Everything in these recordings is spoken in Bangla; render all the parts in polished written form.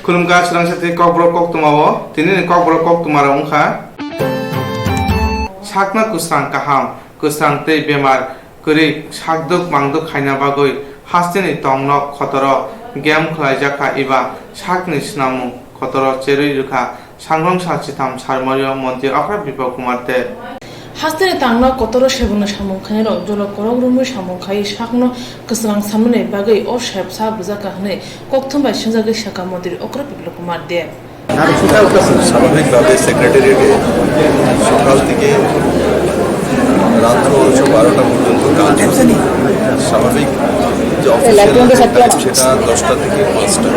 खुलुमगा Swrangchati Kokborok Koktwma tini Kokborok Koktwma ungkha sakna kusrang kaham kusrang tei bemar kwrwi sakduk mangduk khaina bagwi hasteni tongnok khotoro gem khlaijaka eba sakni snamung khotoro cherui rukha Swrangchati tam sarmario monti akra Bipa Kumar de Hasteni tangno kotoro shebuna samung khairo jolo korok rumu samung khai sakno kusrang samne bagwi o shebsa bujaka hne Koktwma sinjagi shaka montir akra Bipa Kumar de স্বাভাবিকভাবে সেক্রেটারিয়েটে সকাল থেকে রাত্র 12টা পর্যন্ত কাজ স্বাভাবিক যে অফিসিয়াল টাইম সেটা 10টা থেকে 5টা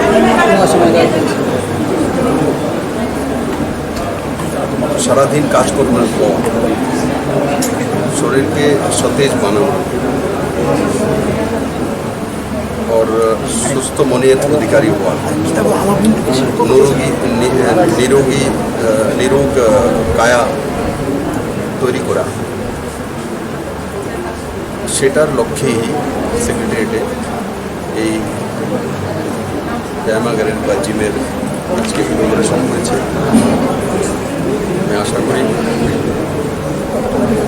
সারাদিন কাজ করবার পর শরীরকে সতেজ বানানো और सुस्थ मनेर अधिकारी हुआ निरोग काया तैरी करा सेटार लक्ष्ये ही सेक्रेटारिएटे এই ব্যায়ামাগারের বা জিমের আজকে ইনোগ্রেশন হয়েছে। আমি আশা করি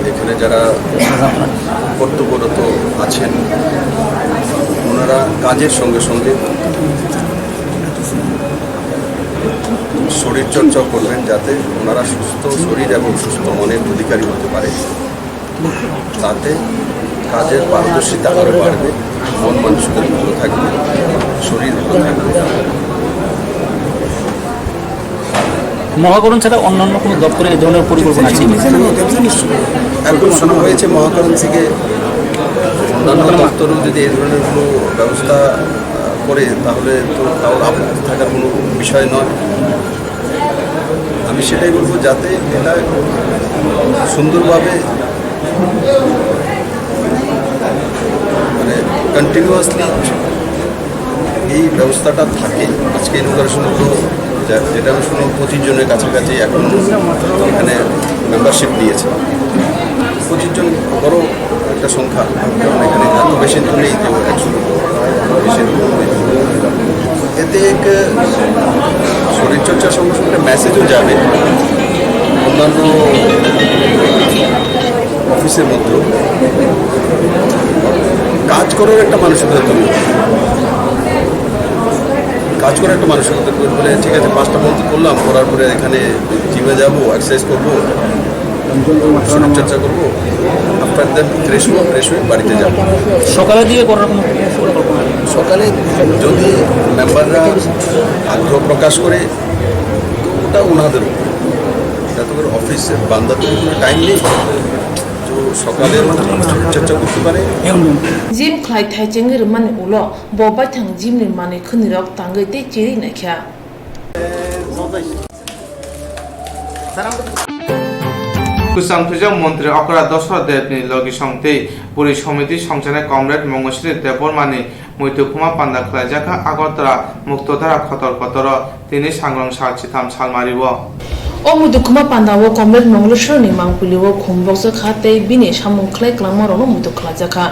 এখানে যারা কর্তব্যরত আছেন ওনারা কাজের সঙ্গে সঙ্গে শরীরচর্চা করবেন যাতে ওনারা সুস্থ শরীর এবং সুস্থ মনের অধিকারী হতে পারে, তাতে কাজের পারদর্শিতা আরও বাড়বে, মন মানসিকতা ভালো থাকবে, শরীর ভালো থাকবে। মহাকরণ ছাড়া অন্যান্য কোনো দপ্তরে এই ধরনের পরিকল্পনা আছে? এখন শোনা হয়েছে মহাকরণ থেকে অন্যান্য দপ্তরও যদি এই ধরনের কোনো ব্যবস্থা করে তাহলে তো তাও আপত্তি থাকার কোনো বিষয় নয়। আমি সেটাই বলবো যাতে এটা সুন্দরভাবে মানে কন্টিনিউয়াসলি এই ব্যবস্থাটা থাকে। আজকে ইনোগ্রেশনগুলো যেটা আমি শুনি 25 জনের কাছাকাছি এখন এখানে মেম্বারশিপ দিয়েছে। 25 জন বড় একটা সংখ্যা, কারণ এখানে এত বেশি তো নেই, 100 বেশি এতে এক শরীরচর্চার সঙ্গে সঙ্গে মেসেজও যাবে অন্যান্য অফিসের মধ্যেও কাজ করার একটা মানসিকতা তৈরি, কাজ করার একটা মানসিকতা তৈরি করে ঠিক আছে 5টা পর্যন্ত করলাম, করার পরে এখানে জিমে যাবো, এক্সারসাইজ করবো, শরীরচর্চা করবো, আফটার দ্যাট ফ্রেশ হয়ে বাড়িতে যাবো। সকালের দিকে করার কোনো সকালে যদি মেম্বাররা আগ্রহ প্রকাশ করে তো ওটা ওনাদের যাতে করে অফিসে বান্দাতে কোনো টাইম নেই তো সকালের চর্চা করতে পারে। জিম খাই থাই চেঙ্গের মানে উলো ববাই থাং জিমনি মানে খনিরক তাঙ্গৈ তে চেরি নাখ্যা kusang thujang মন্ত্রী অকরা দশরথ দেবনি লগি সংতে পুরী সমিতি সংচালক কমরেড মঙ্গশ্রী দেববর্মানি মৈত্রকুমা পান্দা খলাইজাকা আগরতলা মুক্তধারা খতর খতর তিনি Swrangchati tam salmaribo o mudukuma pandawo komret mongleশ্বর ni mangpuliwo khumbokse khate bini samung khlai klangmaro no mudu khlajaka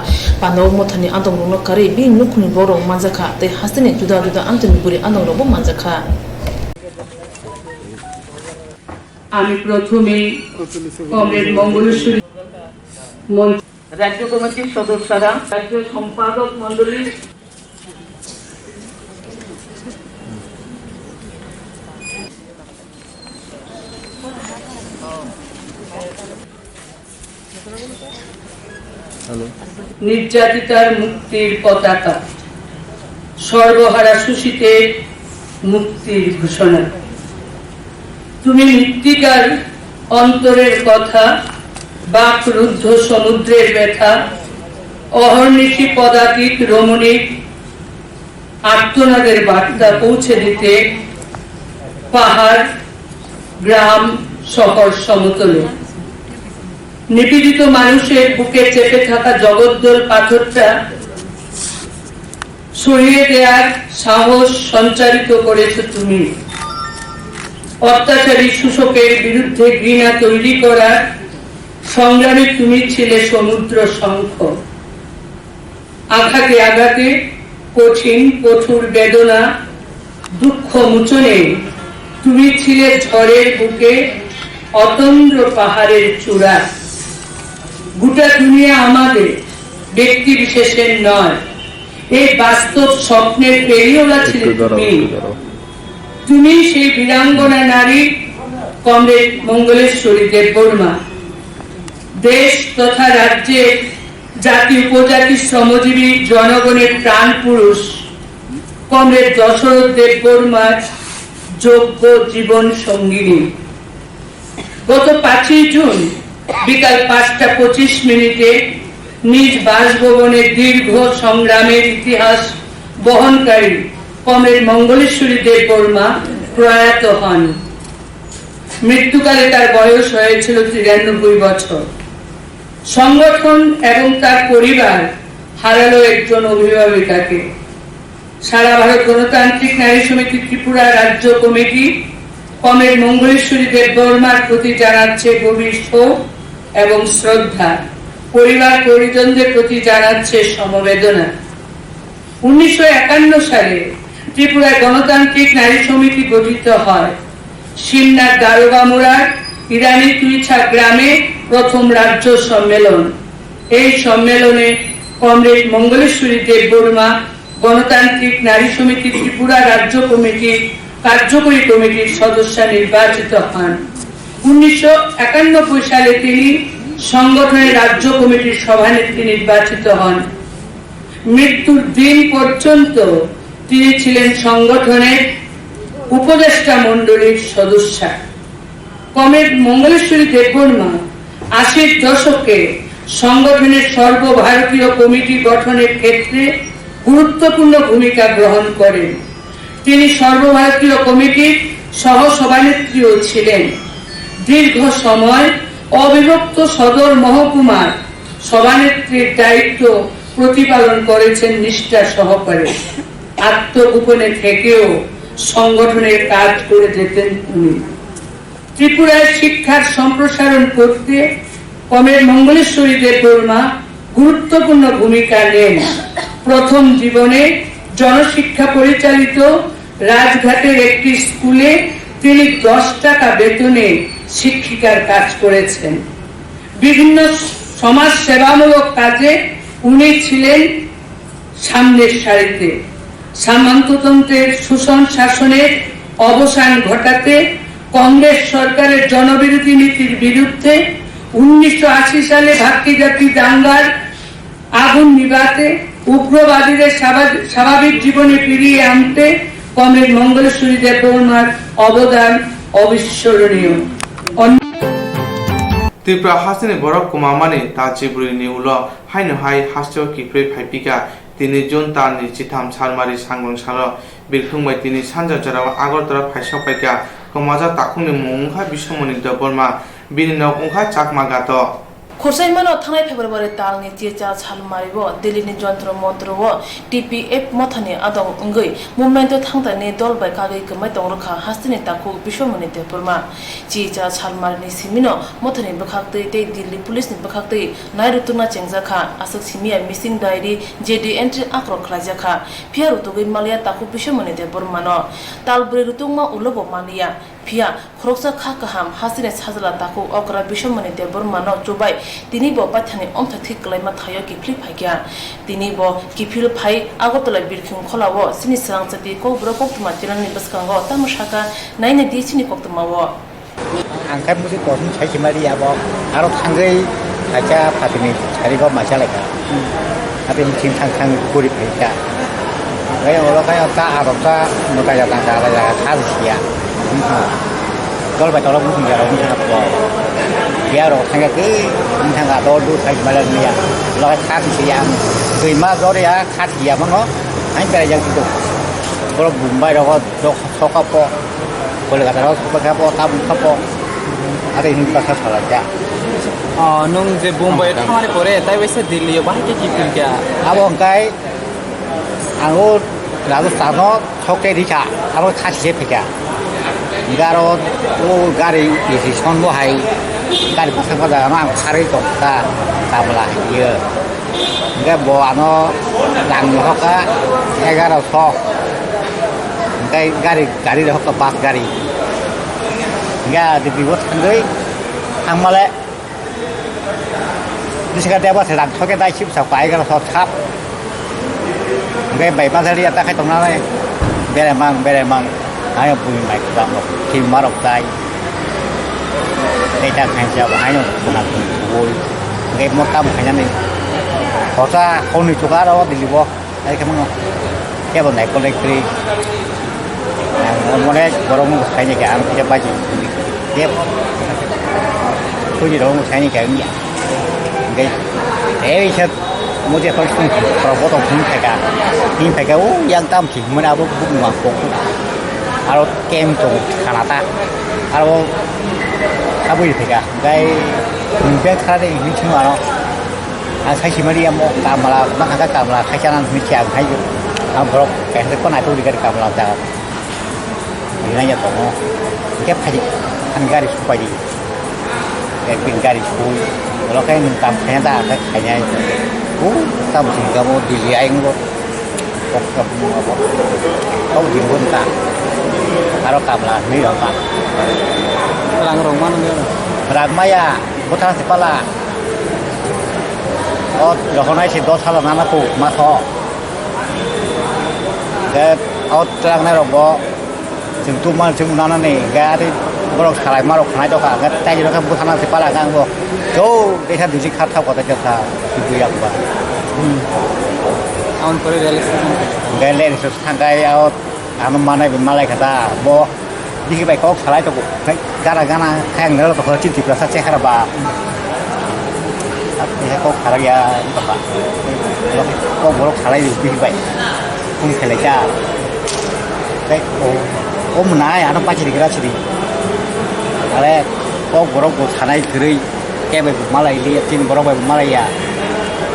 pandawo mothani adong no kare bi nukhni borong manjaka te hasteni juda juda antoni puri adong robo manjaka আমি প্রথমে কমরেড মঙ্গলেশ্বরী রাজ্য কমিটির সদস্যরা, রাজ্য সম্পাদক মন্ডলী, নির্যাতিতার মুক্তির পতাকা, সর্বহারা শোষিতের মুক্তির ঘোষণা। তুমি মৃত্তিকার অন্তরের কথা, বাকরুদ্ধ সমুদ্রের ব্যথা, অহর্নিশি পদাতিক রমণীর আর্তনাদের বার্তা পৌঁছে দিতে পাহাড়, গ্রাম, শহর সমতলে নিপীড়িত মানুষের বুকে চেপে থাকা জগদ্দল পাথরটা সরিয়ে দেওয়ার সাহস সঞ্চারিত করেছ তুমি। অত্যাচারী শোষকের বিরুদ্ধে ঘৃণা তৈরি করার সংগ্রামে তুমি ছিলে সমুদ্র শঙ্খ। আঘাতে আঘাতে কঠিন কঠোর বেদনা দুঃখ মোচনে তুমি ছিলে ঝড়ের বুকে অতন্দ্র পাহাড়ের চূড়া। গোটা দুনিয়া আমাদের, ব্যক্তি বিশেষের নয়, এই বাস্তব স্বপ্নের পেরিওলা ছিলে তুমি। তুমি সেই বীরাঙ্গনা নারী কমরেড মঙ্গলেশ্বরী দেববর্মা। দেশ তথা রাজ্যের জাতি উপজাতি শ্রমজীবী জনগণের প্রাণ পুরুষ কমরেড দশরথ দেববর্মার যোগ্য জীবন সঙ্গিনী। গত 5ই জুন বিকাল 5:25 নিজ বাসভবনে দীর্ঘ সংগ্রামের ইতিহাস বহনকারী কমরেড মঙ্গলেশ্বরী দেববর্মা প্রয়াত হন। মৃত্যুকালে তার বয়স হয়েছিল 93 বছর। সংগঠন এবং তার পরিবার হারালো একজন অভিভাবিকাকে। সারা ভারত গণতান্ত্রিক নারী সমিতি ত্রিপুরা রাজ্য কমিটি কমরেড মঙ্গলেশ্বরী দেববর্মার প্রতি জানাচ্ছে গভীর শোক এবং শ্রদ্ধা। পরিবার পরিজনদের প্রতি জানাচ্ছে সমবেদনা। 1951 সালে ত্রিপুরায় গণতান্ত্রিক নারী সমিতি গঠিত হয়। সিমনার দারোগামুড়ার ইরানি তুইছা গ্রামে প্রথম রাজ্য সম্মেলন। এই সম্মেলনে কমরেড মঙ্গলেশ্বরী দেববর্মা গণতান্ত্রিক নারী সমিতি ত্রিপুরা রাজ্য কমিটির কার্যকরী কমিটির সদস্য নির্বাচিত হন। 1991 সালে তিনি সংগঠনের রাজ্য কমিটির সভানেত্রী নির্বাচিত হন। মৃত্যুর দিন পর্যন্ত তিনি ছিলেন সংগঠনের উপদেষ্টা মণ্ডলীর সদস্য। কমরেড মঙ্গলেশ্বরী দেববর্মা 80-র দশকে সংগঠনের সর্বভারতীয় কমিটি গঠনের ক্ষেত্রে গুরুত্বপূর্ণ ভূমিকা গ্রহণ করেন। তিনি সর্বভারতীয় কমিটির সহ সভানেত্রীও ছিলেন। দীর্ঘ সময় অবিভক্ত সদর মহকুমার সভানেত্রীর দায়িত্ব প্রতিপালন করেছেন নিষ্ঠা সহকারে। আত্মগোপনে থেকেও সংগঠনের কাজ করে যেতেন উনি। ত্রিপুরায় শিক্ষার সম্প্রসারণ করতে কমরেড মঙ্গলেশ্বরী দেববর্মা গুরুত্বপূর্ণ ভূমিকা নেন। প্রথম জীবনে জনশিক্ষা পরিচালিত রাজঘাটের একটি স্কুলে তিনি 10 টাকা বেতনে শিক্ষিকার কাজ করেছেন। বিভিন্ন সমাজ সেবামূলক কাজে উনি ছিলেন সামনের সারিতে। সামন্ততন্ত্রের শোষণ শাসনের অবসান ঘটাতে কংগ্রেস সরকারের জনবিরোধী নীতির বিরুদ্ধে 1980 সালে ভাতৃজাতি দাঙ্গার আগুন নিভাতে, উগ্রবাদীদের স্বাভাবিক জীবনে ফিরিয়ে আনতে কমরেড মঙ্গলেশ্বরী দেববর্মার অবদান অবিস্মরণীয়। ত্রিপুরা হাসিনি বরক কুমামানি তা চিবুরি নিউল হাইনো হাই হাস্য কিপ্রে ফাইপিকা তিনি জুন তার নিচিথাম সালমারি সাংগং সাল বিরফুংবাই তিনি সানজা জরাव আগরতলা ফাইসাপাইকা কমাজা তাকুনি মুংখা বিশ্বমণি দেববর্মা बिनि उनाव अंखा चाकमा गात खरसाइमानो थांनाय फेब्रुवारि तालनि चेचा सालमारिबो दिल्लीनि जन्त्र मन्त्रबो टीपीएफ मथानि आदं अंगै मुभमेन्ट थांतानि दल बाय कागै कमाय दंरखा हास्तिनि ताकु बिश्वमणि देबबर्मा चेचा सालमारिनि सिमिनो मथानि बखाक्तै ते दिल्ली पुलिसनि बखाक्तै नायरुतुना चेंजाखा आसक सिमिया मिसिं डायरी जेडी एन्ट्री आक्रो खलाइजाखा फिया रुतुगै मालिया ताकु बिश्वमणि देबबर्मानो तालब्रै रुतुंमा उलबो मालिया फिया खरकसा खा काहाम हासिने साजला ताकु अकरा बिश्वमणि देबबर्मानो चुबाय तिनी बो पाथानि अमथा थिक कलाइमा थायो किफ्लि फाइग्या तिनी बो किफिल फाइ आगरतला बिरखिं खलावो सिनि स्रांचति कोकब्रक कोक्तमा जिल्लानि बसकांगो तामुसाका नायने दिसिनि कोक्तमावो आंखाय मुसि कोसिन साइसिमारि आबो आरो थांगै आचा फातिनि सारिगो मासालायका आबे थिं थांखां गुरि फाइका बै अरखाय ता आरबता मुताया तांगा लाया थालसिया गल बायतला बुंथिं जाराव बुंथिं हाबो बियाराव थांगाखै नोंथाङा दर साइसिमारिया लगा थालसिया दैमा जरिया खाथिया मानो आइ बेरायजों दं बर बुंबाय रग सकापो कलकाताराव सकापो ताबुकापो आरो हिन बाथा सालाया नों जे मुम्बाइ थांनानै परे ताइ बैसे दिल्लीयाव बाहाय की फिल्मया आबो अंकाय आङो राजस्थानाव थके दिखा आरो खासिसे फैका गारो ओ गारि स्टेशन बहाय गारि पासा जाना आं खारै दक्ता ताबला इयो ओमफ्राय बआनो लांनो हका 1100 cái गारि đó có bạc गारि nghe thì bị vớt thằng mà lẽ đi xe đeo thì làm thôi cái tay chip sạc phải cái là thọt tháp cái bảy ba thari ta cái tông nào này bere mang ai bùi mày làm một khi mà đọc tay đây ta khai sao ai nó cũng làm vui cái một tâm khai này họ ra không được chụp đó đi đi vô đây cái món cái bọn này con này kiri món này borong khai như cái cái bao nhiêu tiếp tôi gì đó một khai như cái cái để cho một cái con sung rồi có tổng hình phải cái giang tâm chỉ mới đâu bút ngoặc bút alo kem trộn Canada alo apa itu cái mình khai đây mình chưa mà khai chỉ mới đi mua cam là mắc cái cam là khai chăn mình chàng khai được Kokborok cái con này tôi đi cái cam là ta ini nanya tomo cái khai ăn garis supaya cái pin garis pun kalau kayak minta kayaknya tak ada kayaknya kamu sih kamu dilihatin kok kamu dibuat tak kalau kamu lah ini dong tak Lang rong mana dia? Ragmaya putra sepala oh dokonai si dos halang anakku maso ke out terang nih robo cuma nana nih gak ada borok salai marok naik doka gak tahu juga putra sepala kan bo jauh dia di sini kata kota jasa ibu yang ba Aun kore realistis. gak lihat sangkai out anu mana bimalai kata bo đi cái bài có salai cho cái gara khang nữa là có chín là sát hara ba thì có khara ya apa có borok salai di cái bài không thể lấy ra cái mình nói anh pas jadi gerak jadi ale có borok salai kiri cái bài malai lihat chín borok bài malai ya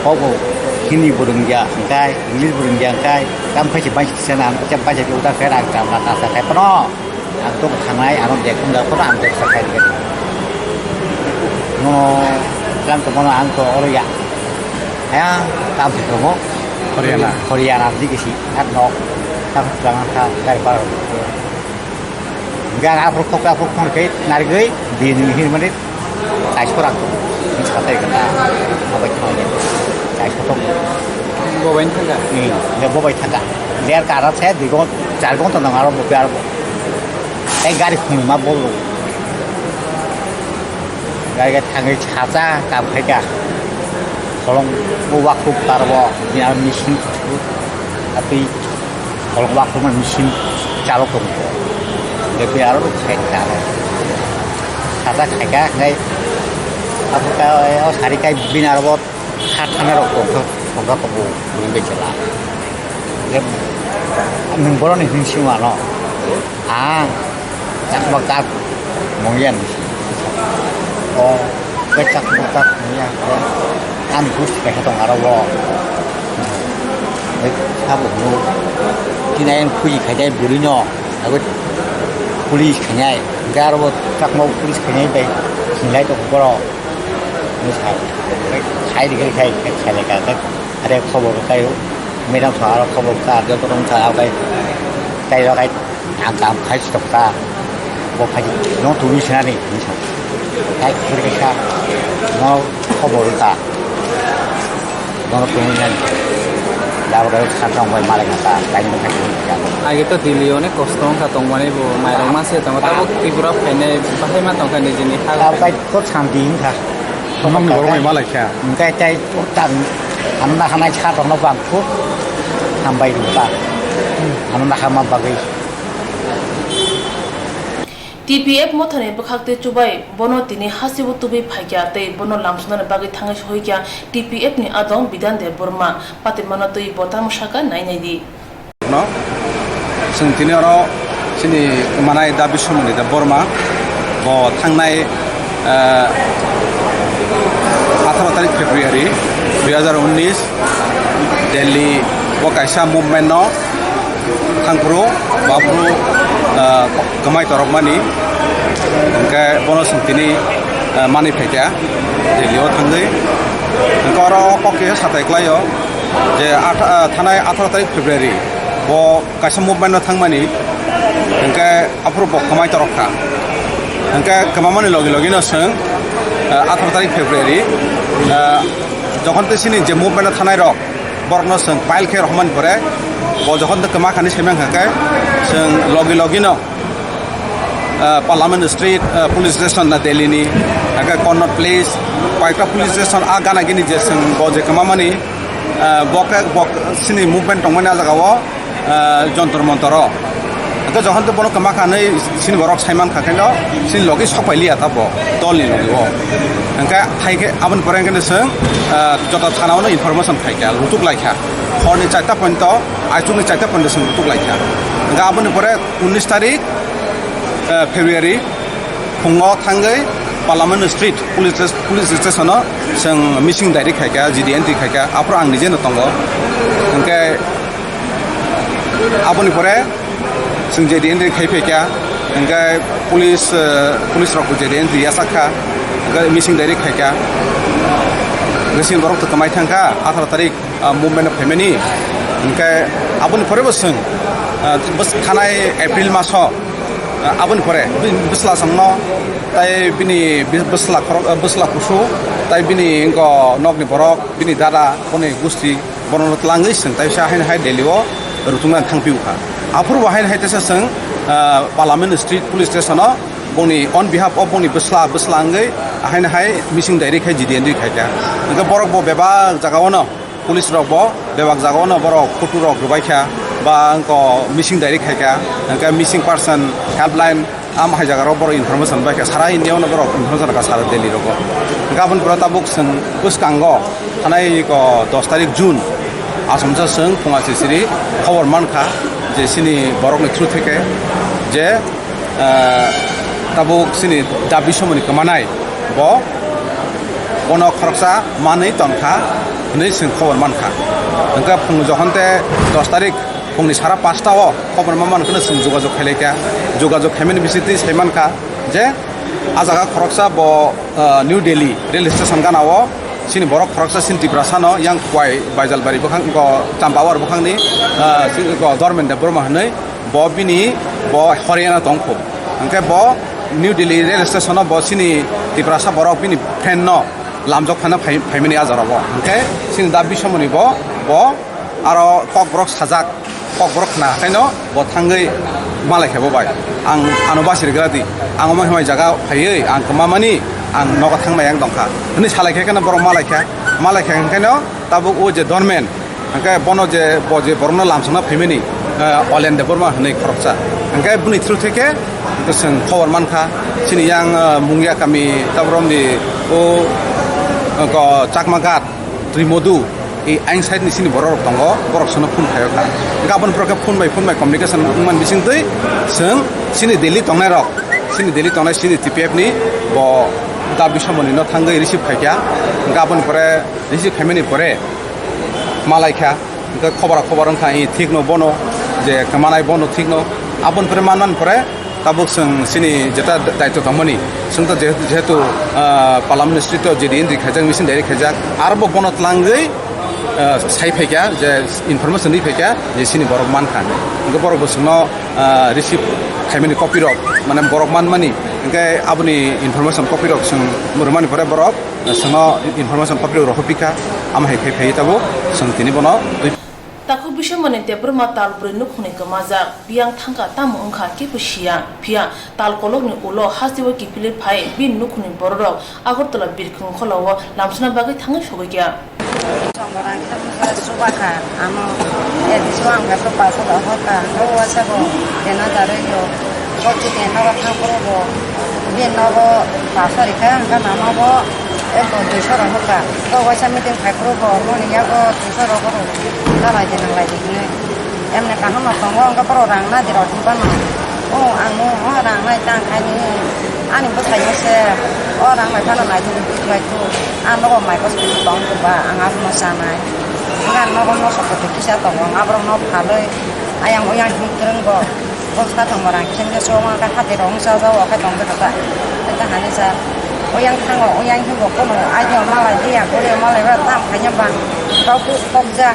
có bộ Hindi burung ja kai English burung ja kai kam phải chỉ bay sana chăm bay jadi udah kayak rangkam rata saya penuh aku kanai anu dia pun dah pernah ambil sekali gitu. No, kan kemana anto orang ya? Ya, tahu sih kamu. Korea nanti ke sih, kan no, kan jangan dari baru. Enggak aku kayak narik gay di ini mana? Saya kurang tuh, ini sekali kena apa itu? Saya kurang. Bawain enggak? Nih, dia bawa tangga. Lihat ke arah saya di gon, cari gon tentang arah biar cái garis không mà bố luôn cái thằng ấy trả ra cảm thấy cả kalau waktu tarbo ni ada mesin tapi kalau waktu man mesin calo kum dia biar lu khai kata khai cái apa cái hari cái binar bot hat thằng nó cũng có bù mình bị chला cái mình bố này hình siêu mà nó chắc bakat mungkin oh cak bakat ya kan bus kayak tong arawo sabu nu kinain puji kaya burinya aku pulis kaya garawo cak mau pulis kaya deh nilai tu boro misal khai di khai leka ada khabar kayu medam soal khabar ka dia tolong saya kai lo kai angkam khai stok ta bộ phải nó tụi mình này mình sao cái sao nó có bộ được cả nó tụi mình này đào được sản phẩm về mà lại cả cái mình phải Ai gitu dilio ne kostong ka tong mane bo mai rong ma se tong ta bo kibura phene bahai ma tong ka ne jini ha đào cái có sản phẩm cả không mình có mai lại cả cái trái tặng anh là hai chát trong nó vàng thuốc làm bay đủ cả anh là ham bao cái TPF mothane bakhakte chubai bono tini hasibu tubi phagya te bono lamsuna bagi thangai hoikya TPF ni adong bidan de burma patimana tui botam shaka nai di no sentini oro sini manai da bisomni da burma bo thangnai 18 तारिख February 2019 Delhi bo kaisa movement no thangpro babru gamai torokmani engke bono sentini mani phekya Delhi thangai engkoro koke satai klayo je thanai 18 तारिख February bo kaisa movement no thangmani hingke apro bok kamai torokha hingke kamamani logi logi no seng 18 tarik February যখন তো সিনি যে মুভমেন্ট থানায় রক বরনো সং পাইল খে রহমান পরে ব যখন তো কমা খানি সেমেং হাকে সং লগি লগি ন পার্লামেন্ট স্ট্রিট পুলিশ স্টেশন না দিল্লিনি হাকে কর্নট প্লেস কয়েকটা পুলিশ স্টেশন আগানা গিনি যে সং ব যে কমা মানি বক সিনি মুভমেন্ট টংমানি আজাগাও যন্তর মন্তর তো যখন তো বনো কমা খানি সিনি বরক সাইমান খাকেন সিনি লগি সপাইলি আতাব দলনি লগি hingke haike abon pore hingke seng jota thana no information thaika lutuk laikha horni 4ta point aichungni 4ta point seng lutuk laikha hingke abon pore 19 tarik February phungo thangai Parliament Street police station no seng missing diary khaika GDN ti khaika apro ang nije no tongo hingke abon pore seng GDN ti khaipeka hingke police rok GDN ti asakha missing diary khaika resin borok to kamai thangka 18 tarik movement of family hingke aboni pore boseng bos thanai April maso aboni pore bisla sangno tai bini bisla kusu tai bini engko nokni borok bini dada boni gusti bono tlangai seng tai sha hai delio rutungan thangpiu kha apur wahain hai tesa seng Parliament Street police station no boni on behalf of boni bislangai ahain hai missing diary khai GDN ri khaika engka borok bo bebak jagao no police rok bo bebak jagao no borok photo rok rubaikha ba engko missing diary khaika engka missing person helpline am hai jaga ro borok information baikha sara india no borok information ka sara delhi rok engka bun pratabuk seng buskango anai ko 10 tarik June asomja seng punga sisiri khobor mankha je sini borok ni through theke je tabuk sini dabi somoni kamanai bo bono khoroksa manei tonkha nei sing khobor mankha engka phung jokhonte 10 tarik phungni sara 5 ta o khobor man khone sing jogajog khaileka jogajog khaimeni bisiti saimankha je ajaga khoroksa bo New Delhi rail station ganao sini borok khoroksa sinti brasano yang kwai baijalbari bokhang ko champawar bokhangni sing ko government de burma hanei bo bini bo Haryana tongkho engke bo New Delhi rail station bo sini tiprasa borok bini fan no lamjok phana phaimani ajarabo engke sini dabi somoni bo aro Kokborok sajak Kokborok na kaino bo thangai malai khebo bai ang anubasir gradi ang ma himai jaga phaiei ang kamamani ang nogo thangmai ang dongkha ni salai khe kana borok malai khe kaino tabuk o je dormen engke bono je bo je borno lamsana phaimani Olen de Burma nei khoroksa engke buni through theke seng khobor mankha sini yang mungya kami tabrom ni o ko chakmagat trimodu ei ain side ni sini borok tongo borok sono phun khayo kha gabon proka phun bai communication man bising tei seng sini Delhi tongnai rok sini TPF ni bo dabi somoni no thangai receive khaikya gabon pore receive family pore malai kha khobor angkha ei thik no bono je kamanai bono thik no abon pore manman pore tabuk seng sini jeta daito tamani seng ta jehetu Parliament Street GDN ri khajak missing diary khajak arbo bono tlangai sai phaikya je information ni phaikya je sini borok mankha engko borok bosno receive khaimani copy rok mane borok manmani engke aboni information copy rok seng murmani pore borok seno information copy rok hopika am hai khai tabo seng tini bono Taku bisho mane te Burma tal brinu khune kamaza biang thangka tam ongkha ki pushia phia tal kolok ni ulo hasiwa ki pile phai bin nu khune borok agortala birkhung kholawo lamsna bagai thangai shogya Orang kita subakan, amo edisuang kaso paso hoka, no wasago, dena dareyo, koci dena wakapuro, dena wo paso rika, kan nama wo ego dusoro hoka, to wasa meeting kakuro, moni yago dusoro koro, nalai dena lagi ni, emne kaham matong wo angka poro rangna di roti pano, oh anu orang nai tangkai ni, ani bosai bose, orang macam mana itu itu, anu kok mai kos itu tong tu ba, angat masana, enggak nopo nopo seperti kisah tong, ngabro nopo kaloi, ayam oyang hikren kok, kos ta tong orang kisahnya semua kan hati rong sa sa, wakai tong kata, kita hanya sa, oyang tango oyang hibo kono ayo malai dia ore malai ba tam kanya bang kau ku kokja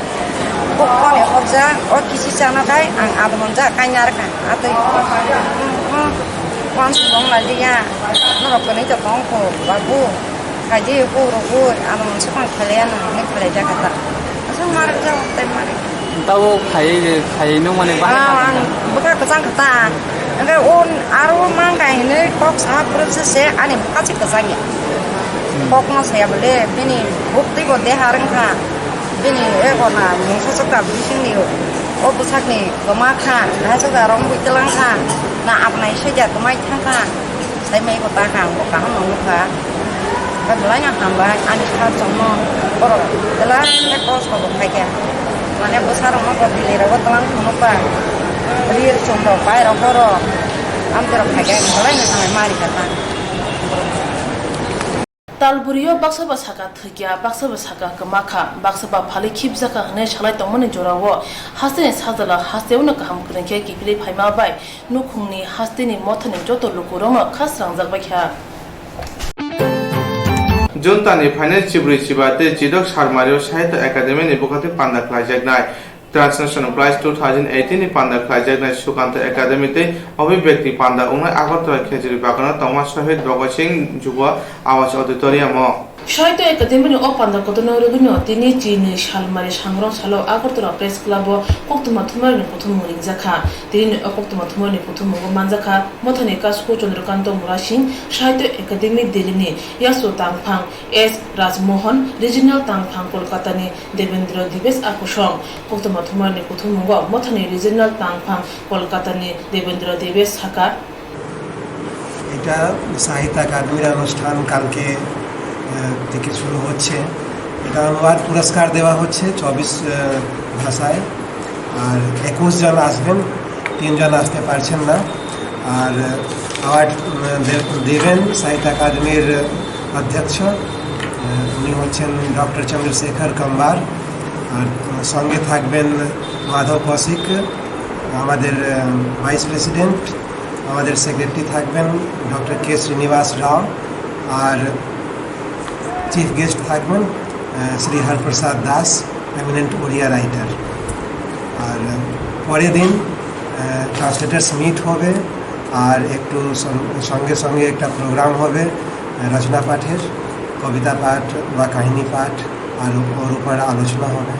kokone kokja o kisi sana kai ang adamon ja kanyar kan atau kons bong la dia no ko ni to kong ko babu kaji ku ru adamon sepang kalian ni kale jakata asa mar ja te mari tao phải nung mà này ang buka kesang kata enggak on aru mangkai ini kok sama prosesnya ane buka sih kesangnya kok mau saya beli ini bukti buat dia hareng kan ini kona musuh suka bising nih oh busak nih kemakan nah suka orang bilang kan nah apa nih saja kemai kan saya mau ikut takang bukan mau lupa kan belanya tambah ane sekarang cuma orang telah ekos kok kayak mana besar mau kok beli rawat telang lupa beli cuma pai rawat ambil kayak belanya sampai mari kata तालबुरियो बाक्सबा साका थगिया बाक्सबा साका कमाखा बाक्सबा फाले खिबजाका हने छलाय तमने जोरावो हास्ते साजला हास्तेउनो काम करनके किपिले फाइमा बाय नुखुंनि हास्तेनि मथने जतो लुकुरम खासरांजाकबाख्या जुनतानि फाइनेल चिब्रि चिबाते जिदक सारमारियो साहित्य एकाडेमी नि बखते पान्दा क्लाइजाकनाय ट्रांसनेशनल प्राइज 2018 नि पान्दा क्लाइजाकनाय सुकान्त एकाडेमी ते अभिव्यक्ति पान्दा उंनाय आगरतला खेजरी बागान तमा शहीद भगत सिंह जुब आवास ऑडिटोरियम সাহিত্য একাডেমির অপান্দা কতন রবিন তিনি চিনি শালমারি সাংরং সালো আগরতলা প্রেস ক্লাব কোক্তমা থুমারনি প্রথম মরিং জাখা তিনি কোক্তমা থুমারনি প্রথম মগ মানজাখা মথনে কাসকো চন্দ্রকান্ত মুরা সিং সাহিত্য একাডেমি দিল্লিনি ইয়াসো তাংফাং এস রাজমোহন রিজিনাল তাংফাং কলকাতানি দেবেন্দ্র দিবেশ আকোসং কোক্তমা থুমারনি প্রথম মগ মথনে রিজিনাল তাংফাং কলকাতানি দেবেন্দ্র দিবেশ সাকা এটা সাহিত্য একাডেমির অনুষ্ঠান কালকে থেকে শুরু হচ্ছে এটা অনুবাদ পুরস্কার দেওয়া হচ্ছে 24 ভাষায় আর 21 জন আসবেন 3 জন আসতে পারছেন না আর অ্যাওয়ার্ড দেবেন সাহিত্য একাডেমির অধ্যক্ষ উনি হচ্ছেন ডক্টর চন্দ্রশেখর কম্বার আর সঙ্গে থাকবেন মাধব কৌশিক আমাদের ভাইস প্রেসিডেন্ট আমাদের সেক্রেটারি থাকবেন ডক্টর কে শ্রীনিবাস রাও আর চিফ গেস্ট থাকবেন শ্রী হরপ্রসাদ দাস এমিনেন্ট ওড়িয়া রাইটার আর পরের দিন ট্রান্সলেটার্স মিট হবে আর একটু সঙ্গে সঙ্গে একটা প্রোগ্রাম হবে রচনা পাঠের কবিতা পাঠ বা কাহিনী পাঠ আর ওর উপর আলোচনা হবে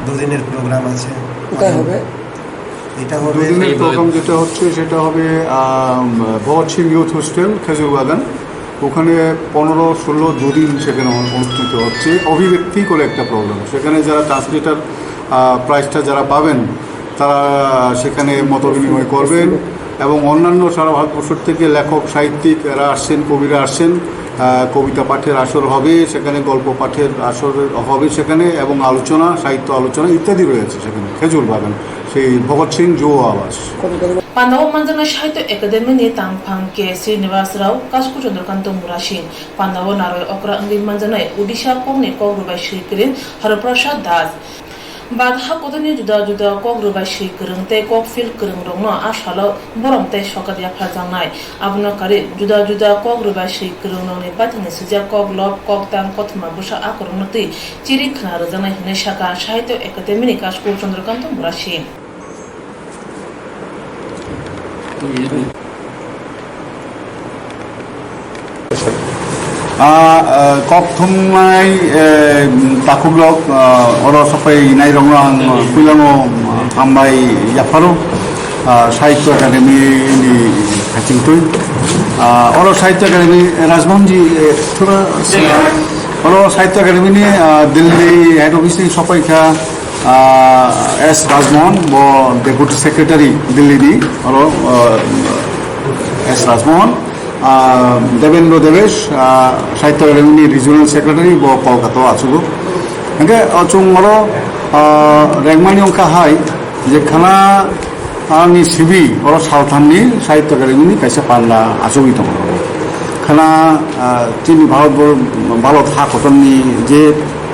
দুদিনের প্রোগ্রাম আছে এটা হবে দুদিনের প্রোগ্রাম যেটা হচ্ছে সেটা হবে ভগৎ সিং ইউথ হোস্টেল খেজুরবাগান ওখানে 15-16 দুদিন সেখানে অনুষ্ঠিত হচ্ছে অভিব্যক্তি করে একটা প্রোগ্রাম সেখানে যারা ট্রান্সলেটার প্রাইজটা যারা পাবেন তারা সেখানে মত বিনিময় করবেন এবং অন্যান্য সারা ভারতবর্ষ থেকে লেখক সাহিত্যিক এরা আসছেন কবিরা আসছেন কবিতা পাঠের আসর হবে সেখানে গল্প পাঠের আসর হবে সেখানে এবং আলোচনা সাহিত্য আলোচনা ইত্যাদি রয়েছে সেখানে খেজুরবাগান সেই ভগৎ সিং যুব আবাস পান্দাও মানজানা সাহিত্য একাডেমি নি তাংফাং কে শ্রীনিবাস রাও কাসকো চন্দ্রকান্ত মুরা সিং পান্দাও নারয় অকরা अंगि মানজানাय ওডিশা কংনি কগ্রবাই শ্রীকরিন হরপ্রসাদ দাস বাদহা কতনি जुदा जुदा कग्रबाय श्री करंग ते कक फिल करंग रंगनो आशालो बरम ते सकादिया फाजांनाय आबनो कारि जुदा जुदा कग्रबाय श्री करंग ननि बाथनि सुजा कक लब कक तां कथमा बुसा आकरनति चिरि खना रजानाय हने शाखा साहित्य एकाडेमी नि काসকো चंद्रकांत मुरा Singh Koktwma Koktborok oro sapai nairong ang kulango ambai yafaru Sahitya Akademi ni kachingtui oro Sahitya Akademi Rajmohan ji थोड़ा oro Sahitya Akademi ni Delhi head office ni সপাইখা এস রাজমোহন ব deputy secretary Delhi ni oro S Rajmohan Debendra Debesh Sahitya Akademi regional secretary ব কলকাতা আছুগো একে অচুং oro রেগমানি অংকা হাই যে খানা आंनि सिबि oro सावथाननि साहित्य एकाडेमिनि कायसा पान्दा आचुगि दङ खाना जोंनि भारत हाखतननि जे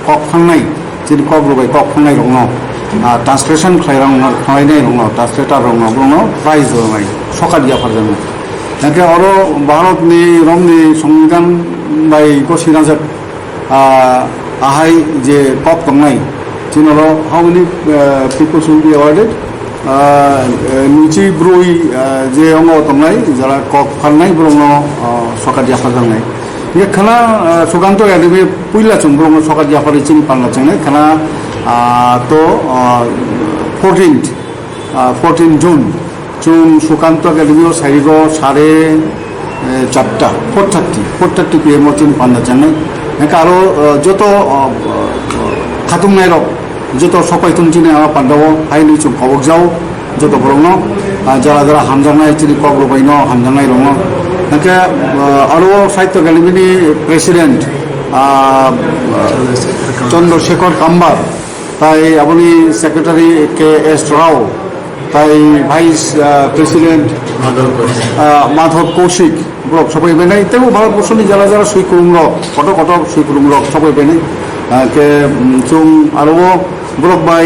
ककखांनाय जोंनि कग्रबाय ककखांनाय दङ ट्रान्सलेसन खालायनाय दङ ट्रान्सलेटार दङ प्राइज दङ सकादिया फारजों Nanti orang Bharat ni rom ni সংবিধান by ko sinajak ahai je Koktwma Chinoro how many people should be awarded Nuci brui je ongo tongai jara kok phanai brono sokat jafadangai ye khana Suganto Academy puila chung brono sokat jafari chini panla changai khana to 14 June chung Suganto Academy sairigo 4:30 PM chini panla changai karo joto khatung nai rok joto sokai tung chini ama pandawo haini chung khobok jao joto borongno jara hamjangnai chini kokro baino hamjangnai rongo nake aro Sahitya Academy ni president Chandrasekhar Kambar tai aboni secretary K.S. Rao tai vice president Madhav Kaushik block সবাই বেনাই তেও ভারতবর্ষনি যারা যারা সই করুম রক কত সই করুম রক সবাই বেনাই কে চুং আরো ব্লক বাই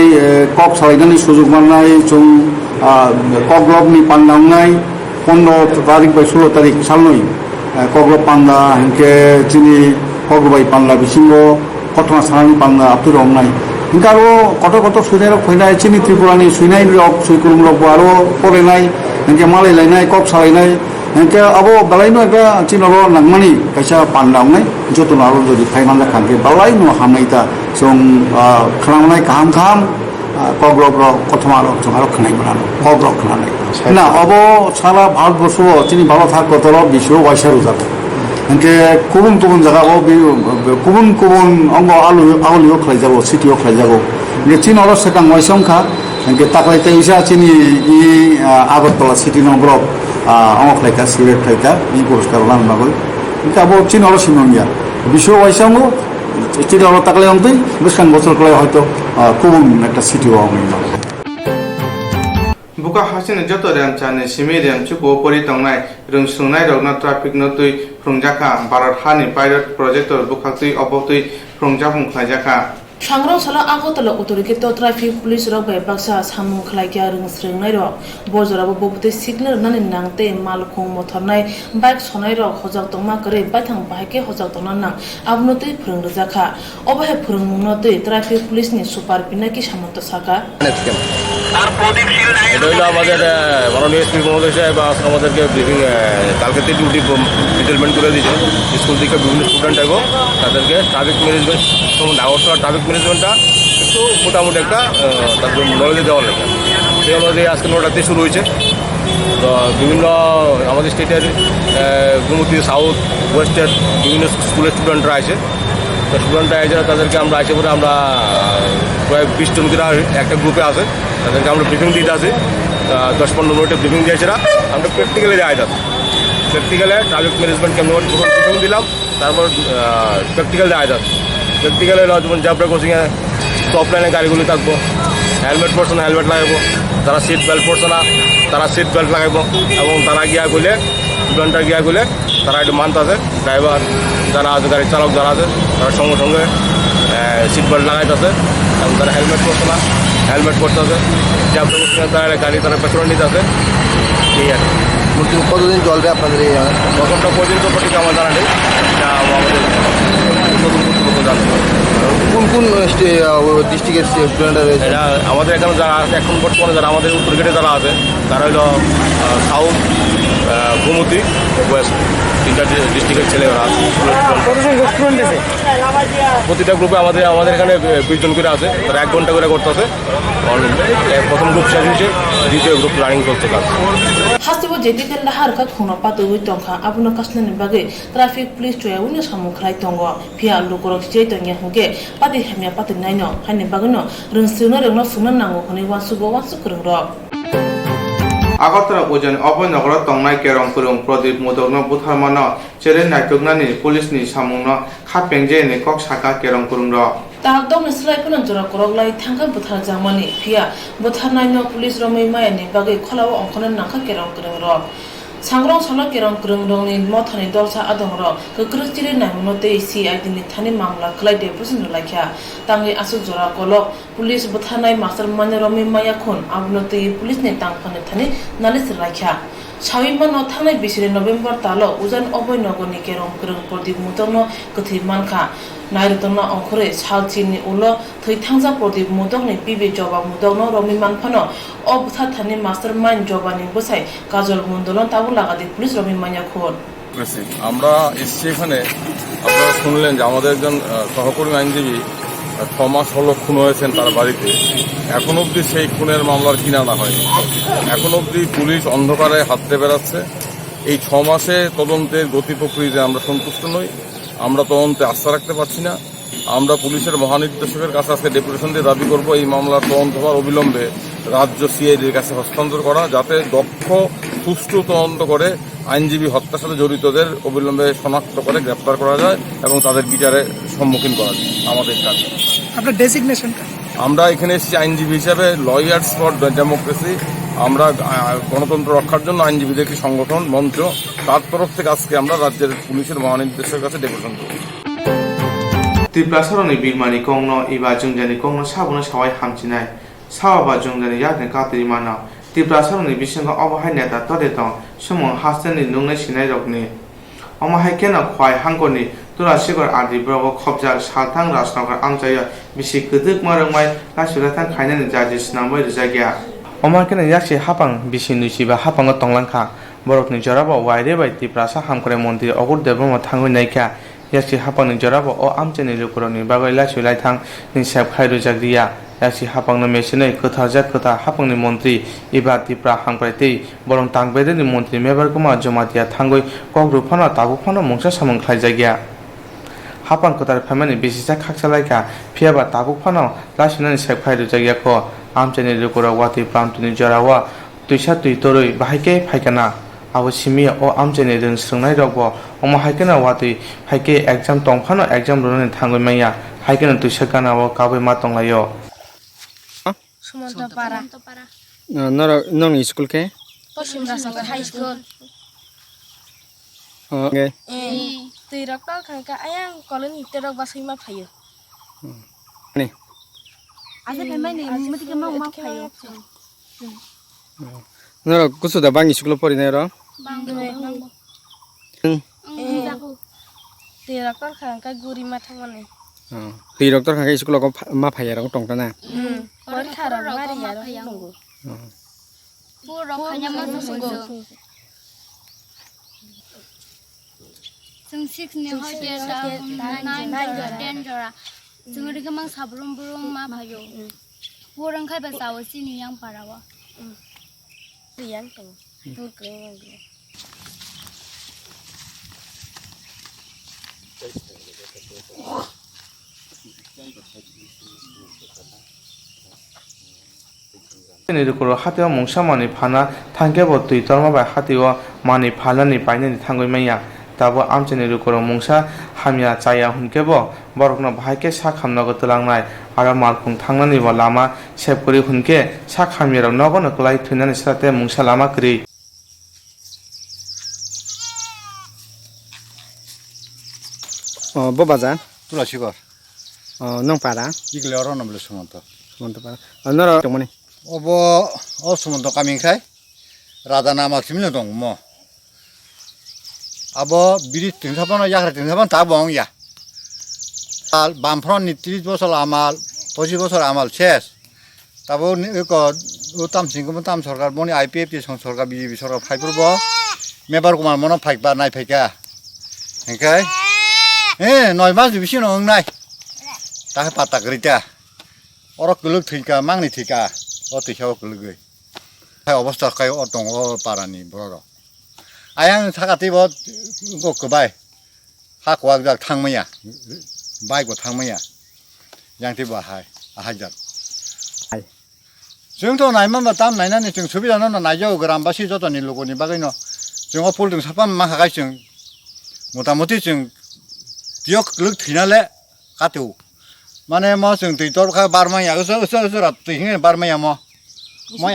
কক সালাইনানি সুযোগ মাননাই চুং কক ব্লকনি পান্ডাংনাই 15 তারিখ বাই 16 তারিখ সালনই কক ব্লক পান্ডা হেনকে চিনি কক বাই পান্ডা বিসিঙ্গ কটমা সানানি পান্ডা আপ্তু রংনাই হিংকা আরো কত সইনাই রক ফইনাই চিনি ত্রিপুরানি সইনাই রক সই করুম রক আরো পড়েনাই হেনকে মালাই লাইনাই cock সালাইনাই Engke abo balai no aga chinoro nangmani kaisa pandaungnai joto naro jodi phaimanda khangke balai no hamnaita song khlangnai kaham kobrok ro koktwma ro aro khnai banano kobrok khnai na abo sala bharatborsho chini bhalo thak kotoro bisho waisaru jabo engke kubun jaga o kubun ongo alu khlai jabo city o khlai jabo ne chinoro sekang waisongkha engke taklai teisa chini I Agartala city no brok অঙ্ক লাইকা সিলেট লাইকা এই পুরস্কার লান বাগল কিন্তু আবো চিন হলো সিমঙ্গিয়া বিশ্ব ওয়াইসাঙ্গো চিন হলো তাকলে অন্তই বেশখান বছর কলে হয়তো খুব একটা সিটি হওয়া buka hasine joto ram chane simi ram chuko pori tongnai rung sungnai rogna traffic no tui phrongjaka Bharat hani pilot projector buka tui obotui phrongjapung khlajaka Shangrong sala Agartala authority traffic police rok bai baksa samung khlaikya rung srengnai ro bojora bo bobute signal nani nangte malkhong mothornai bike sonai ro hojak tongma kare baithang bahake hojak tongna nang abnotei phurung rojaka obahe phurung notei traffic police ni super pinaki samanto saka এটা হলো আমাদের মাননীয় এসপি মহোদয় সাহেব আমাদেরকে ব্রিফিং কালকে ডিউটি ডিটেলমেন্ট করে দিয়েছে স্কুল থেকে বিভিন্ন স্টুডেন্ট এবং তাদেরকে ট্রাফিক ম্যানেজমেন্ট আগরতলা ট্রাফিক ম্যানেজমেন্টটা একটু মোটামুটি একটা তাদের নলেজে দেওয়ার লাগে সেই অনুযায়ী আজকে 9টাতে শুরু হয়েছে তো বিভিন্ন আমাদের স্টেটের গোমতী সাউথ ওয়েস্টের বিভিন্ন স্কুলের স্টুডেন্টরা আছে তো স্টুডেন্টরা আছে তাদেরকে আমরা আসে পরে আমরা প্রায় 20 জন করে একটা গ্রুপে আছে তাদেরকে আমরা ব্রিফিং দিতে আসি 10-15 মিনিটের ব্রিফিং দিয়েছি আমরা প্র্যাকটিক্যালি যাই প্র্যাকটিক্যালে ট্রাফিক ম্যানেজমেন্ট কেমন প্রথম ব্রিফিং দিলাম তারপর প্র্যাকটিক্যাল যাই প্র্যাকটিক্যালে যেমন জ্যাবরা কোচিংয়ে টপ লাইনে গাড়িগুলি থাকবো হেলমেট পরছে না হেলমেট লাগাবো যারা সিট বেল্ট পরছে না তারা সিট বেল্ট লাগাবো এবং তারা গিয়া গেলে স্টুডেন্টরা গিয়া গেলে তারা একটু মানতে আছে ড্রাইভার যারা আছে গাড়ির চালক যারা আছে তারা সঙ্গে সঙ্গে সিট বেল্ট লাগাইতেছে এবং তারা হেলমেট পরছে না হেলমেট পরতে আছে জ্যাবরা কোচিংয়ে তারা গাড়ি তারা পেছনে নিতে আছে এই আর কতদিন চলবে আপনাদের এই প্রথমটা পর্যন্ত প্রতিটা আমার জানা নেই এটা আমাদের কোন ডিস্ট্রিক্টের স্টুডেন্টরা রয়েছে এরা আমাদের এখানে যারা আছে এখন বর্তমানে যারা আমাদের উত্তর গেটে যারা আছে তারা হলো সাউথ গোমতী ওয়েস্ট 3টা ডিস্ট্রিক্টের ছেলেরা প্রতিটা গ্রুপে আমাদের এখানে 20 জন করে আছে তারা 1 ঘন্টা করে করতেছে প্রথম গ্রুপ শেষ হয়েছে দ্বিতীয় গ্রুপ রানিং করতে কাজ Hasibo jedikan lahar ka khona patu tongkha abuna kasnani bage traffic police choya une samu khlai tongo phia lukorok chei tongya huge pati hamya pati naino hani bagno rungsuna rungna sunan nango honi wansu kurung ro Agartala ojan obonogro tongnai kerong kurung prodip modogno butharmano chere naitugnani police ni samungno khapengje ni kok saka kerong kurung ro tahak dong nisrai punan jora korok lai thangka buthar jamani phia buthar naino police romai mai ni bage kholawa onkhonan nakha kerong kurung ro Sangrong Sala Kerong Krungrongni Mothani Dolsa Adongro, Kukrutiri Namunote CID ni Thani Mamla Klai Depression Lakya, Tangi Asu Jora Kolok, Police Buthanai Master Maneromi Mayakun, Abnote Police Netang Panetani, Nalis Lakya. Shawima no Thani Bisiri November Talo, Uzan Oboy Nogoni Kerong Krung Pordi Mutono, Kuthi Manka, Nairutona Onkore, Chalchini Ulo, Tuitangza Pordi Mutoni, Bibi Joba Mutono, Romi Manpano, Obthani Mastermind Jobani Busai, Kazol Mundolon Tabulaga, Police Romi Mayakun. আমরা এসছি এখানে আপনারা শুনলেন যে আমাদের একজন সহকর্মী আইনজীবী 6 মাস হলো খুন হয়েছেন তার বাড়িতে এখন অবধি সেই খুনের মামলার কিনারা হয়নি এখন অবধি পুলিশ অন্ধকারে হাঁটতে বেড়াচ্ছে এই 6 মাসে তদন্তের গতি প্রক্রিয়াতে আমরা সন্তুষ্ট নই আমরা তদন্তে আস্থা রাখতে পারছি না আমরা পুলিশের মহানির্দেশকের কাছে আজকে ডেপুটেশন দিয়ে দাবি করব এই মামলার তদন্ত হওয়ার অবিলম্বে রাজ্য সিআইডির কাছে হস্তান্তর করা যাতে দক্ষ সুষ্ঠু তদন্ত করে আইনজীবী হত্যার সাথে জড়িতদের অবিলম্বে শনাক্ত করে গ্রেপ্তার করা যায় এবং তাদের বিচারের সম্মুখীন করা যায় আমাদের কাজ আপনার ডেজিগনেশনটা আমরা এখানে এসেছি আইনজীবী হিসেবে লয়ার্স ফর ডেমোক্রেসি আমরা গণতন্ত্র রক্ষার জন্য আইনজীবীদের একটি সংগঠন মঞ্চ তার তরফ থেকে আজকে আমরা রাজ্যের পুলিশের মহানির্দেশকের কাছে ডেপুটেশন করব ত্রিপুরাসরনি বিমানি কংন ইবা জংজানি কংন সাবুন সাওয়াই হামচিনাই সাওয়াবা জংজানি ইয়াকনে কাতিরি মানা ত্রিপুরাসরনি বিসঙ্গ অবহাই নেতা তদে দং সমং হাসতেনি নুংনাই সিনাই রকনি অমাহাই কেন খয় হাঙ্গনি তুলাসিগর আদি ব্রগ খবজাক সালথাং রাজনগর আমচাইয়া বিসি কদুক মারংমাই লাসুরাথাং খাইনানি জাজি সিনামই রিজাগিয়া অমার কেন ইয়াকসি হাপাং বিসি নুসিবা হাপাং তংলাংখা বরকনি জরাবা ওয়াইরে বাই ত্রিপুরাসা হামকরে মন্দির অগুর দেবম থাঙ্গই নাইকা याची हापांग जराबो ओ आमचेनि लुकुरनि बागै लासै लाइथां नि सेब खायरु जागदिया याची हापांग मेसिनै खोथाजात खोथा हापांगनि मन्त्रि इबा तिप्रा हांग्रायतै बरं तांगबेदनि मन्त्रि मेबारकुमा जमातिया थांगै कग्रुफाना ताबुफाना मुंसा सामं खायजागिया हापां खोथार फेमानि बिसिसा खाकसालायका फियाबा ताबुफाना लासैनानि सेब खायरु जागियाखौ आमचेनि लुकुरा वाति प्रामतनि जरावा तुइसा तुइतरै बाहायके फायकाना abo simia o amjene den srungnai rokbo omo haikena watui haike exam tongphano exam runani thangoi maya haikena tuisakana o kabai ma tonglayo Sumontopara nong school ke Paschim Rasagar High School okay Tirak tal khangka ayang koloni terok basima phayo ni Asa kamai ni mati kamau ma phayo nara kusu da bang school pori na ro Tirak tal khangka guri ma thangone ti doctor khang school ko ma phaya ro tong ta na Kor khara mari ya nungu Puro khanya ma sungo Sung 6 ni ho je da 9 10 jora sung ri kamang sabrum burum ma phayo Purang khai ba sawo si ni yang parawa Riang tong tu keng ni rukuro hatio mungsa mani phana thangkebo tui torma bai hatio mani phalani painani thangoi maya tabo amcheni rukuro mungsa hamya chaya hunkebo borokno bhaike sa khamnago tulangnai ara markhung thangnani bo lama sepkori hunke sa khamyarok nogono klai thunani sate mungsa lama kri bo baza তুলাসীগর nong para ইগলে অর নবলে Sumanta monto para nara tomoni অব অ সুমন্ত কামিংখাই রাধা নামা সিমলে দং ম আব বিরি তিনসাবান ইয়াখরে তিনসাবান তা বং ইয়া আল বামফ্রন নি 30 বছর আমাল 25 বছর আমাল শেষ তাবো ও তাম সিংকম তাম সরকার বনি আইপিএফটি সরকার বিজেপি সরকার ফাইপুরব মেবার কুমার মন ফাইবা নাই ফাইকা হেকাই 9 মাস বিসি নং নাই তাকে পাতা গরিতা অরক গলুক থিকা মাংনি থিকা ও তিখাও গলুগৈ তাই অবস্থা কাই অ দং অ পারানি বড় আয়াং থাকাতি ব গকবাই হাকওয়াক জাক থাংমैया বাইক থাংमैया यांति बाहाय आहाजात जोंथ' नायमान दाम नायनानै जों सुबिदानो नायजौ ग्रामबासि जतनि लोगोनि बागैनो जों फुलदों साफा माखागाय जों मतामति जों दियक लोक थैनाले काटौ माने म जों दैदरखा बारमाया गोसो रात दैहिं बारमाया म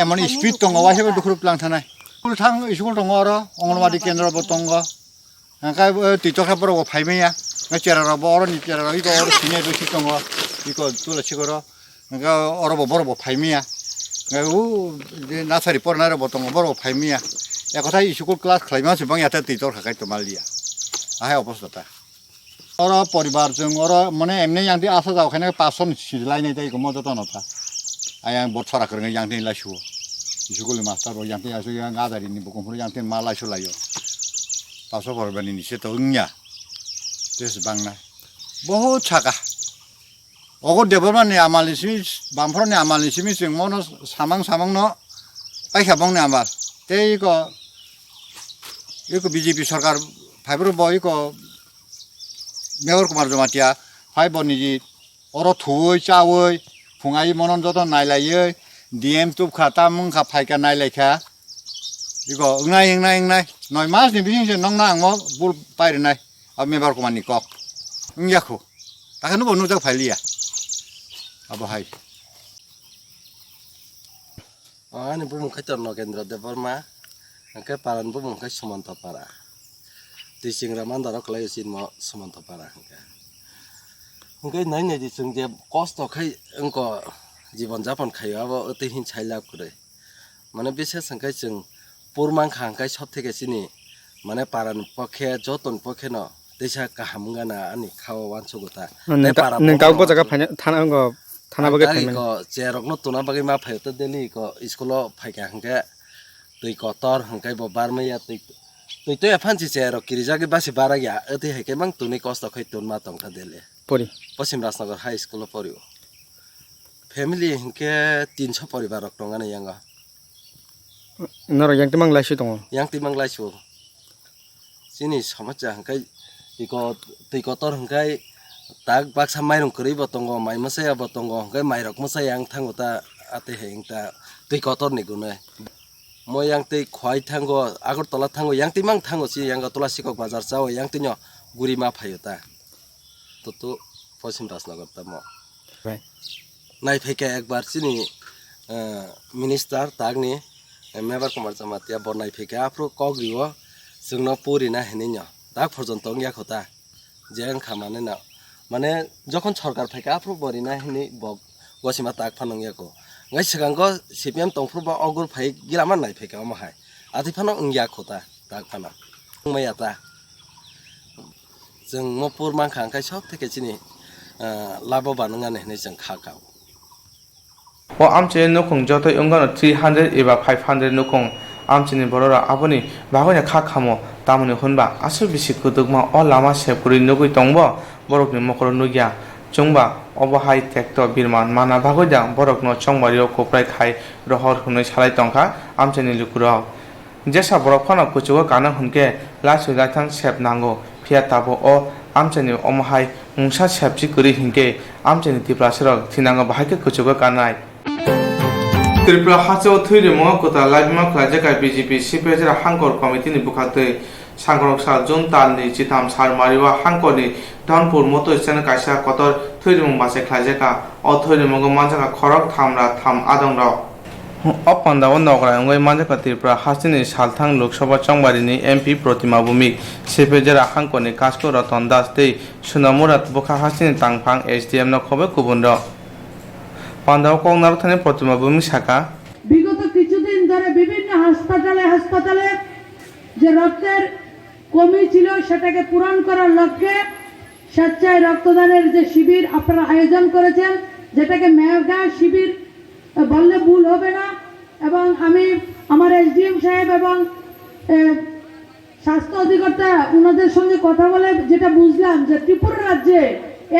एमन स्पिड दङ वासेबो दुखुरुप लांथानाय স্কুল দङ आरो अंगनबादि केन्द्रबो दङ ओंखाय टिचरफोराबो फायबाया चेराराबो आरो चेरारा इको आरो सिने बेसि दङ इको तुलसिगरो ओंखाय आरोबो बरबो फायमिया ओंखाय उ नार्सारि फरायनायबो दङ बरबो फायमिया एकथाय स्कुल क्लास खालामनासो बां याता टिचर खाखाय तो मालिया आहाय अबस्थाता आरो परिबारजों आरो माने एमने यांदि आसा जावखायनो 500 सिलायनाय जायखौ मदद नता आया बथरा करङै यांदि लासु स्कुल मास्टार रो यांदि आसु yang आदारिनि बुकुमफोर यांदि मा लासु लायो 500 फरबानि निसे तो उन्या तेस बांना बहुत छाका अगो डेभलपमेन्टनि आमालिसिमि बामफोरनि आमालिसिमि जों मन सामां न पाइखा बंनि आमाल तेइको इको बीजेपी सरकार फाइबर बयको मेयर कुमार जमातिया फाइबरनि जी अरो थुवै चावै फुङाइ मनन जत नायलायै डीएम तुबखा तामुंखा फाइका नायलायखा इको इंनाय 9 मासनि बिसिंसे नंना आंमो बुल पाइरनाय अब मेयर कुमारनि कक इंयाखौ ताखानो बनु जाक फाइलिया अब हाय ani bumungkai torno kendra deparma angke paran bumungkai sumanto para tisingra mandaro klai sin mo sumanto para angke nai nai disung je kosto khai angko জীবন যাপন খাই আবো অতি হিন ছাইলাপ করে মানে বিশেষ সংখ্যায় जों পুরমান খাংকাই সব থেকে চিনি মানে পারান পক্ষে যতন পক্ষে ন দেশা কাহাম গানা আনি খাওয়া ওয়ানসগতা नों गावबो जागा फायना थानांगौ थाना बागै फायना को जेरकनो तुना बागै मा फाय त देली को स्कुल फायका हंके तै को तर हंकाय बो बारमैया तै तो एफानसि जेरक किरिजागे बासि बाराया अति हेके मां तुनि कष्ट खै तुनमा तंका देले परि पश्चिम राजनगर हाई स्कुल पऱ्यो फेमिली हंके 300 परिवार दंगाने यांगा नर यांति मंगलासि दङ यांति मंगलासि सिनि समस्या हंकाय इको तै को तर हंकाय ताक बाक्सा माइरं करिबो दङ माइ मसायाबो दङ हंकाय माइरक मसाय आं थांगोता आते हेंता तै को तर नि गुने म यांति खय थांगो आगरतला थांगो यांति मां थांगो सि यांगा तुलासिकक बाजार जाओ यांति न गुरिमा फायोता तो पश्चिम राजनगर त म नाइ फेके एक बार सिनि मिनिस्टर तागनि मेयर कुमार जमातिया बनाइ फेके आफ्रो कग्रियो जोंनो पुरिना हेनिनो दा पर्यन्त या खोता जें खामाने ना माने जखन सरकार फेके आफ्रो बरिना हेनि गसिमा ताग फानंगियाको ngai sigango CPM tongfruba ogur phai gilaman nai pheka mahai ati phano ungya khota tak phana mayata जों मपुर मान खांखाय सब थेके चिनि लाबो बानङा ने जों खाकाव o amche nokong joto ongano 300 eba 500 nokong amchini borora aboni bagone kha khamo tamoni hunba asu bisi kudugma o lama sepuri nugui tongbo borokni mokoro nugya chungba obahai tekto birman mana bagoja borokno chongbario koprai khai rohor hunoi salai tongkha amchini lukuro jesa borok phano kuchugo kana hunke lasu gathang sep nango phia tabo o amchini omahai mungsa sepchi kuri hinke amchini tiprasirok thinango bahake kuchugo kanai Tripura हाजो थैरे मकता लाइमा क्लाजेका बीजेपी सिपेजरा हांकर कमिटिनि बुखाते सांग्रक्सा जुन तालनि चिताम सारमारिवा हांकरनि धनपुर मतो स्टेन काइसा कतर थैरे बासे क्लाजेका अ थैरे मग मानजाका खरक थामरा थाम आदंग अपन्दा नगरा अंगै मानजाका त्रिपुरा हासिनि सालथां लोकसभा चंगबारिनि एमपी प्रतिमा भूमिक सिपेजरा हांकरनि कास्को रतन दास तै सुनामुरात बुखा हासिनि तांफां एसडीएम न खबे कुबुन्द পান্দাও কংনার থানে প্রতিমা ভূমি শাখা বিগত কিছুদিন ধরে বিভিন্ন হাসপাতালে যে রক্তের কমি ছিল সেটাকে পূরণ করার লক্ষ্যে স্বেচ্ছায় রক্তদানের যে শিবির আপনারা আয়োজন করেছেন যেটাকে মেগা শিবির বললে ভুল হবে না এবং আমি আমার এসডিএম সাহেব এবং স্বাস্থ্য অধিকর্তা ওনাদের সঙ্গে কথা বলে যেটা বুঝলাম যে ত্রিপুরা রাজ্যে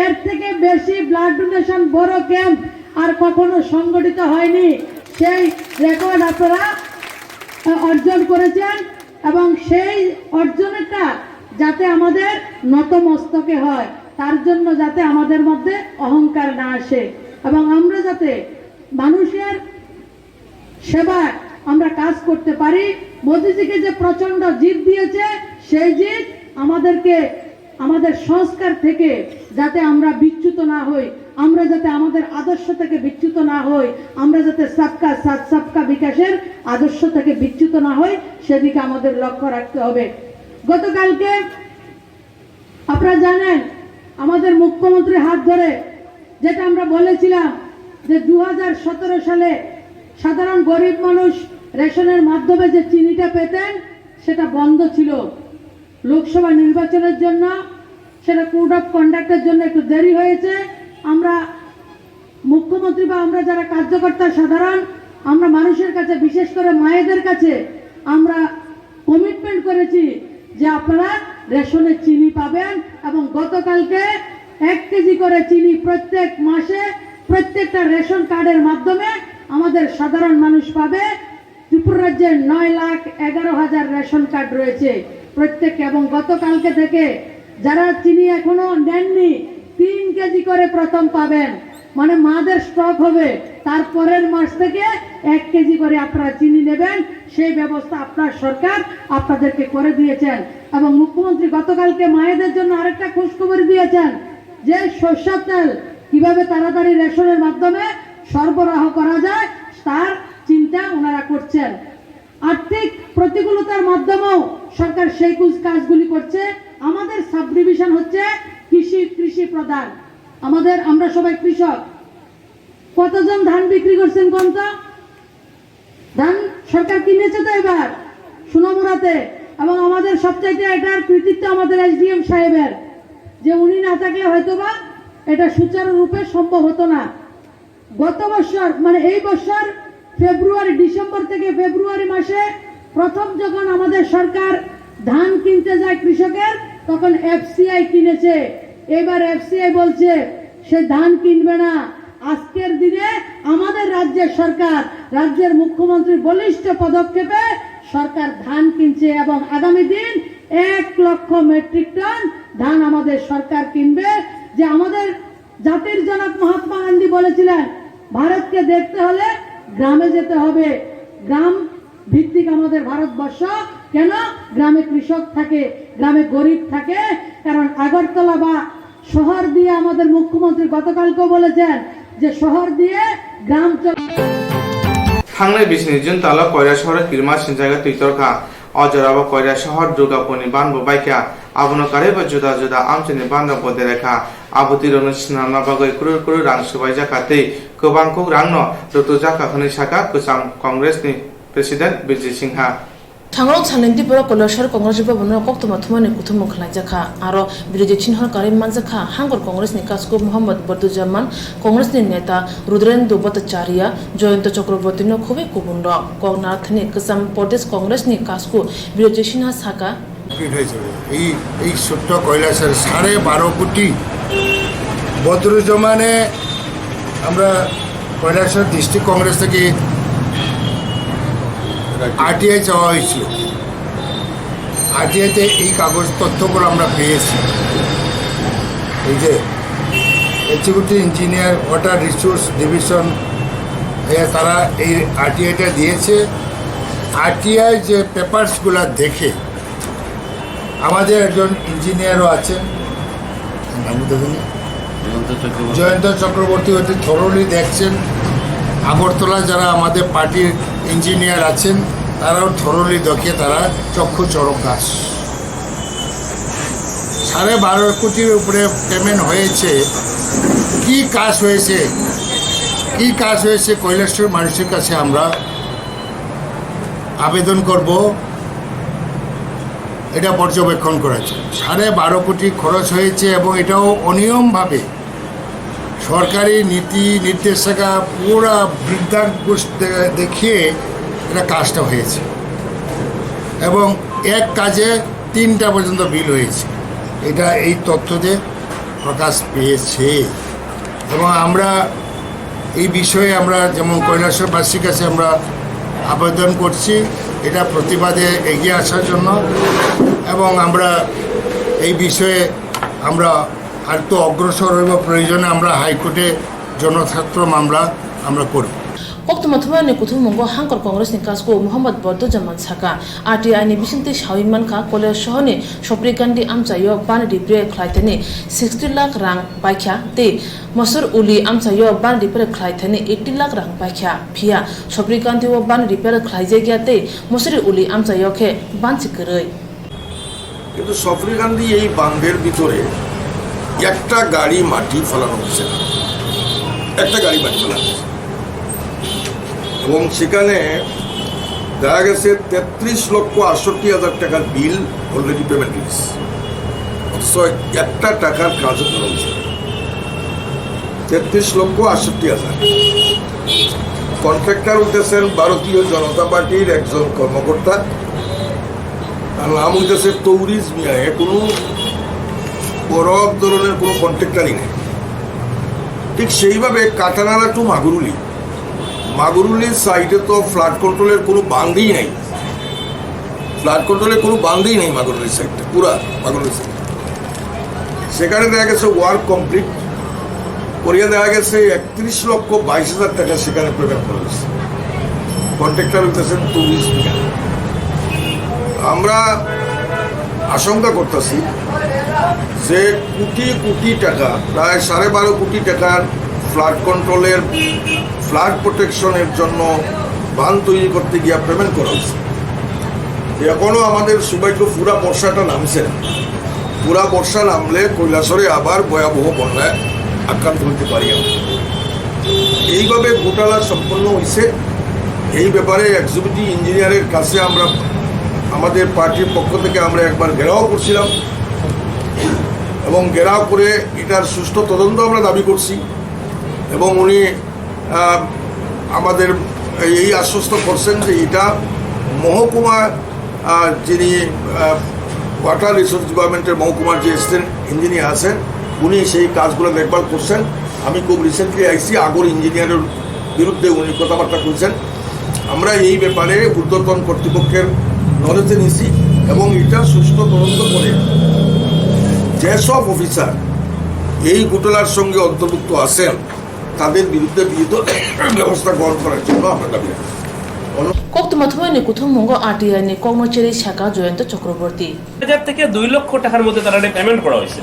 এর থেকে বেশি ব্লাড ডোনেশন বড় ক্যাম্প আর কখনো সংগঠিত হয়নি সেই রেকর্ড আপনারা অর্জন করেছেন এবং সেই অর্জনটা যাতে আমাদের নতমস্তকে হয় তার জন্য যাতে আমাদের মধ্যে অহংকার না আসে এবং আমরা যাতে মানুষের সেবায় আমরা কাজ করতে পারি মোদিজিকে যে প্রচন্ড জিত দিয়েছে সেই জিত আমাদেরকে আমাদের সংস্কার থেকে যাতে আমরা বিচ্যুত না হই আমরা যাতে আমাদের আদর্শ থেকে বিচ্যুত না হই, আমরা যাতে সবকা সাথ সবকা বিকাশের আদর্শ থেকে বিচ্যুত না হই, সেদিকে আমাদের লক্ষ্য রাখতে হবে। গতকালকে আপনারা জানেন আমাদের মুখ্যমন্ত্রীর হাত ধরে যেটা আমরা বলেছিলাম যে 2017 সালে সাধারণ গরিব মানুষ রেশনের মাধ্যমে যে চিনিটা পেতেন সেটা বন্ধ ছিল। লোকসভা নির্বাচনের জন্য সেটা কোড অফ কন্ডাক্টের জন্য একটু দেরি হয়েছে। আমরা মুখ্যমন্ত্রী বা আমরা যারা কার্যকর্তা সাধারণ, আমরা মানুষের কাছে, বিশেষ করে মায়েদের কাছে আমরা কমিটমেন্ট করেছি যে আপনারা রেশনের চিনি পাবেন এবং গতকালকে 1 কেজি করে চিনি প্রত্যেক মাসে প্রত্যেকটা রেশন কার্ডের মাধ্যমে আমাদের সাধারণ মানুষ পাবে। ত্রিপুরা রাজ্যের 9,11,000 রেশন কার্ড রয়েছে প্রত্যেককে, এবং গতকালকে থেকে যারা চিনি এখনো নেননি 3 কেজি করে প্রথম পাবেন, মানে মাদের স্টক হবে, তারপরের মাস থেকে 1 কেজি করে আপনারা চিনি নেবেন। সেই ব্যবস্থা আপনার সরকার আপনাদেরকে করে দিয়েছেন। এবং মুখ্যমন্ত্রী গতকালকে মায়েদের জন্য আরেকটা খোঁজখবর দিয়েছেন যে সরষের তেল কিভাবে তাড়াতাড়ি রেশনের মাধ্যমে সরবরাহ করা যায় তার চিন্তা ওনারা করছেন। আর্থিক প্রতিকূলতার মাধ্যমেও সরকার সেই কাজগুলি করছে। আমাদের সাব ডিভিশন হচ্ছে কৃষি প্রধান, আমরা সবাই কৃষক। কতজন ধান বিক্রি করছেন কোন তো? ধান সরকার কিনেছে তো এবার সোনামুড়াতে, এবং আমাদের সবচাইতে এটার কৃতিত্ব আমাদের এসডিএম সাহেবের, যে উনি না থাকলে হয়তোবা এটা সুচারুরূপে সম্ভব হতো না। গত বছর মানে এই বছর ডিসেম্বর থেকে ফেব্রুয়ারি মাসে প্রথম যখন আমাদের সরকার ধান কিনতে যায় কৃষকের, তখন এফসিআই কিনেছে। এবার এফসিআই বলছে সে ধান কিনবে না। আজকের দিনে আমাদের রাজ্যের সরকার, রাজ্যের মুখ্যমন্ত্রীর বলিষ্ঠ পদক্ষেপে সরকার ধান কিনছে এবং আগামী দিন 1 লক্ষ মেট্রিক টন ধান আমাদের সরকার কিনবে। যে আমাদের জাতির জনক মহাত্মা গান্ধী বলেছিলেন ভারতকে দেখতে হলে গ্রামে যেতে হবে। গ্রাম ভিত্তিক আমাদের ভারতবর্ষ। কেন? গ্রামে কৃষক থাকে, গ্রামে গরিব থাকে। কারণ আগরতলা বা শহর দিয়ে আমাদের মুখ্যমন্ত্রী গতকালকেও বলেছেন যে শহর দিয়ে গ্রাম চলে। थांनाय 20 जुन ताला कयरा शहर किरमा सिनजागा तुइतरखा अजराबा कयरा शहर दुर्गापुरनि बानबो बाइका आबनो कारेबा जुदा जुदा आमचनि बान्दा बदे रेखा आबुतिरनो सिनाना बागै कुरुर कुरुर रां सुबाय जाखाते गोबांखौ रांनो रुतु जाखाखनि साका कुसाम कांग्रेसनि president Bijay Sinha Tangrong Sanenti Pura Kolashar Congress Babuna Koktwma Thumani Kutumu Khlajaka Aro Biroji Chinhar Karim Manzaka Hangor Congress ni Kasko Muhammad Bardujaman Congress ni Neta Rudrendra Bhattacharya Joyanta Chakraborty no Khobe Kubundo Kognathni Kasam Pradesh Congress ni Kasko Biroji Chinhar Saka এই ছোট্ট কৈলাসের 12.5 কোটি বদরুজ্জামানে আমরা কৈলাসের ডিস্ট্রিক্ট কংগ্রেস থেকে আরটিআই চাওয়া হয়েছিল। আরটিআইতে এই কাগজ তথ্যগুলো আমরা পেয়েছি। এই যে executive engineer water resource division তারা এই আরটিআইটা দিয়েছে। আরটিআই যে পেপারসগুলো দেখে আমাদের একজন ইঞ্জিনিয়ারও আছেন, জয়ন্ত চক্রবর্তী হয়তো থরলি দেখছেন। আগরতলা যারা আমাদের পার্টির ইঞ্জিনিয়ার আছেন তারাও থরলি দেখে তারা চক্ষু চরক গাছ। 12.5 কোটির উপরে পেমেন্ট হয়েছে। কি কাজ হয়েছে, কি কাজ হয়েছে কৈলাসের মানুষের কাছে আমরা আবেদন করব, এটা পর্যবেক্ষণ করেছে। 12.5 কোটি খরচ হয়েছে এবং এটাও অনিয়মভাবে সরকারি নীতি নির্দেশিকা পুরা বৃদ্ধা দেখিয়ে এটা কাজটা হয়েছে এবং এক কাজে 3টা পর্যন্ত বিল হয়েছে। এটা এই তথ্যতে প্রকাশ পেয়েছে এবং আমরা এই বিষয়ে আমরা যেমন কৈলাসবাসীর কাছে আমরা আবেদন করছি এটা প্রতিবাদে এগিয়ে আসার জন্য এবং আমরা এই বিষয়ে আমরা আর তো অগ্রসর হইব। প্রয়োজনে আমরা হাইকোর্টে জনস্বার্থ মামলা আমরা করব। Koktwma thumani kuthumunggo hangkor Congress ni kasko Muhammad Bordojaman saka RTI ni bisinte shawiman kha college shohoni Swrangchati amchayo ban dipre khlaitani 60 lakh rang baikha te Masur uli amchayo ban dipre khlaitani 80 lakh rang baikha phia Swrangchati o ban dipre khlaije gyate Masuri uli amchayo khe ban chikrei কিন্তু Swrangchati এই বাঁধের ভিতরে একটা গাড়ি মাটি ফেলানো হচ্ছে না, একটা গাড়ি মাটি ফেলানো হচ্ছে এবং সেখানে দেখা গেছে 33,68,000 টাকার বিল অলরেডি পেমেন্ট হয়েছে, অথচ একটা টাকার কাজও করা হচ্ছে 33,68,000। কন্ট্রাক্টর হইতেছেন ভারতীয় জনতা পার্টির একজন কর্মকর্তা, তার নাম হইতেছে তৌরিজ মিয়া। কোনো বড় ধরনের কোনো কন্ট্রাক্টারই নেই। ঠিক সেইভাবে কাটানালা টু মাগুরুলির সাইডে তো ফ্লাড কন্ট্রোলের কোনো বান্ধই নেই, মাগুরুলির সাইডটা পুরা মাগুরুলির সাইড। সেখানে দেখা গেছে ওয়ার্ক কমপ্লিট করিয়া দেখা গেছে 31,22,000 টাকা সেখানে পেমেন্ট করা হয়েছে। কন্ট্রাক্টর হইতেছেন তৌরিজ মিয়া। আমরা আশঙ্কা করতেছি যে কোটি কোটি টাকা, প্রায় 12.5 কোটি টাকার ফ্লাড কন্ট্রোলের ফ্লাড প্রোটেকশনের জন্য বাঁধ তৈরি করতে গিয়ে পেমেন্ট করা হয়েছে। এখনও আমাদের সৌভাগ্য পুরা বর্ষাটা নামছে না। পুরা বর্ষা নামলে কৈলাসরে আবার ভয়াবহ বন্যায় আক্রান্ত হতে পারি আমরা। এইভাবে ঘোটালা সম্পন্ন হয়েছে। এই ব্যাপারে এক্সিকিউটিভ ইঞ্জিনিয়ারের কাছে আমরা আমাদের পার্টির পক্ষ থেকে আমরা একবার ঘেরাও করছিলাম এবং ঘেরাও করে এটার সুষ্ঠু তদন্ত আমরা দাবি করছি এবং উনি আমাদের এই আশ্বস্ত করছেন যে এটা মহকুমা যিনি ওয়াটার রিসোর্স ডিপার্টমেন্টের মহকুমার যে অ্যাসিস্ট্যান্ট ইঞ্জিনিয়ার আছেন উনি সেই কাজগুলো দেখভাল করছেন। আমি খুব রিসেন্টলি আইসি আগর ইঞ্জিনিয়ারের বিরুদ্ধে উনি কথাবার্তা বলছেন। আমরা এই ব্যাপারে ঊর্ধ্বতন কর্তৃপক্ষের নলেজে নিছি এবং এটা সুষ্ঠু তদন্ত করে যেসব অফিসার এই ঘটনার সঙ্গে অন্তর্ভুক্ত আছেন তাদের বিরুদ্ধে বিহিত ব্যবস্থা গ্রহণ করার জন্য আমরা দাবি রাখি। Koktwma thumani kuthumunggo RTI ni কর্মচারী শাখা জয়ন্ত চক্রবর্তী 1,000 থেকে 2 লক্ষ টাকার মধ্যে তারা পেমেন্ট করা হয়েছে।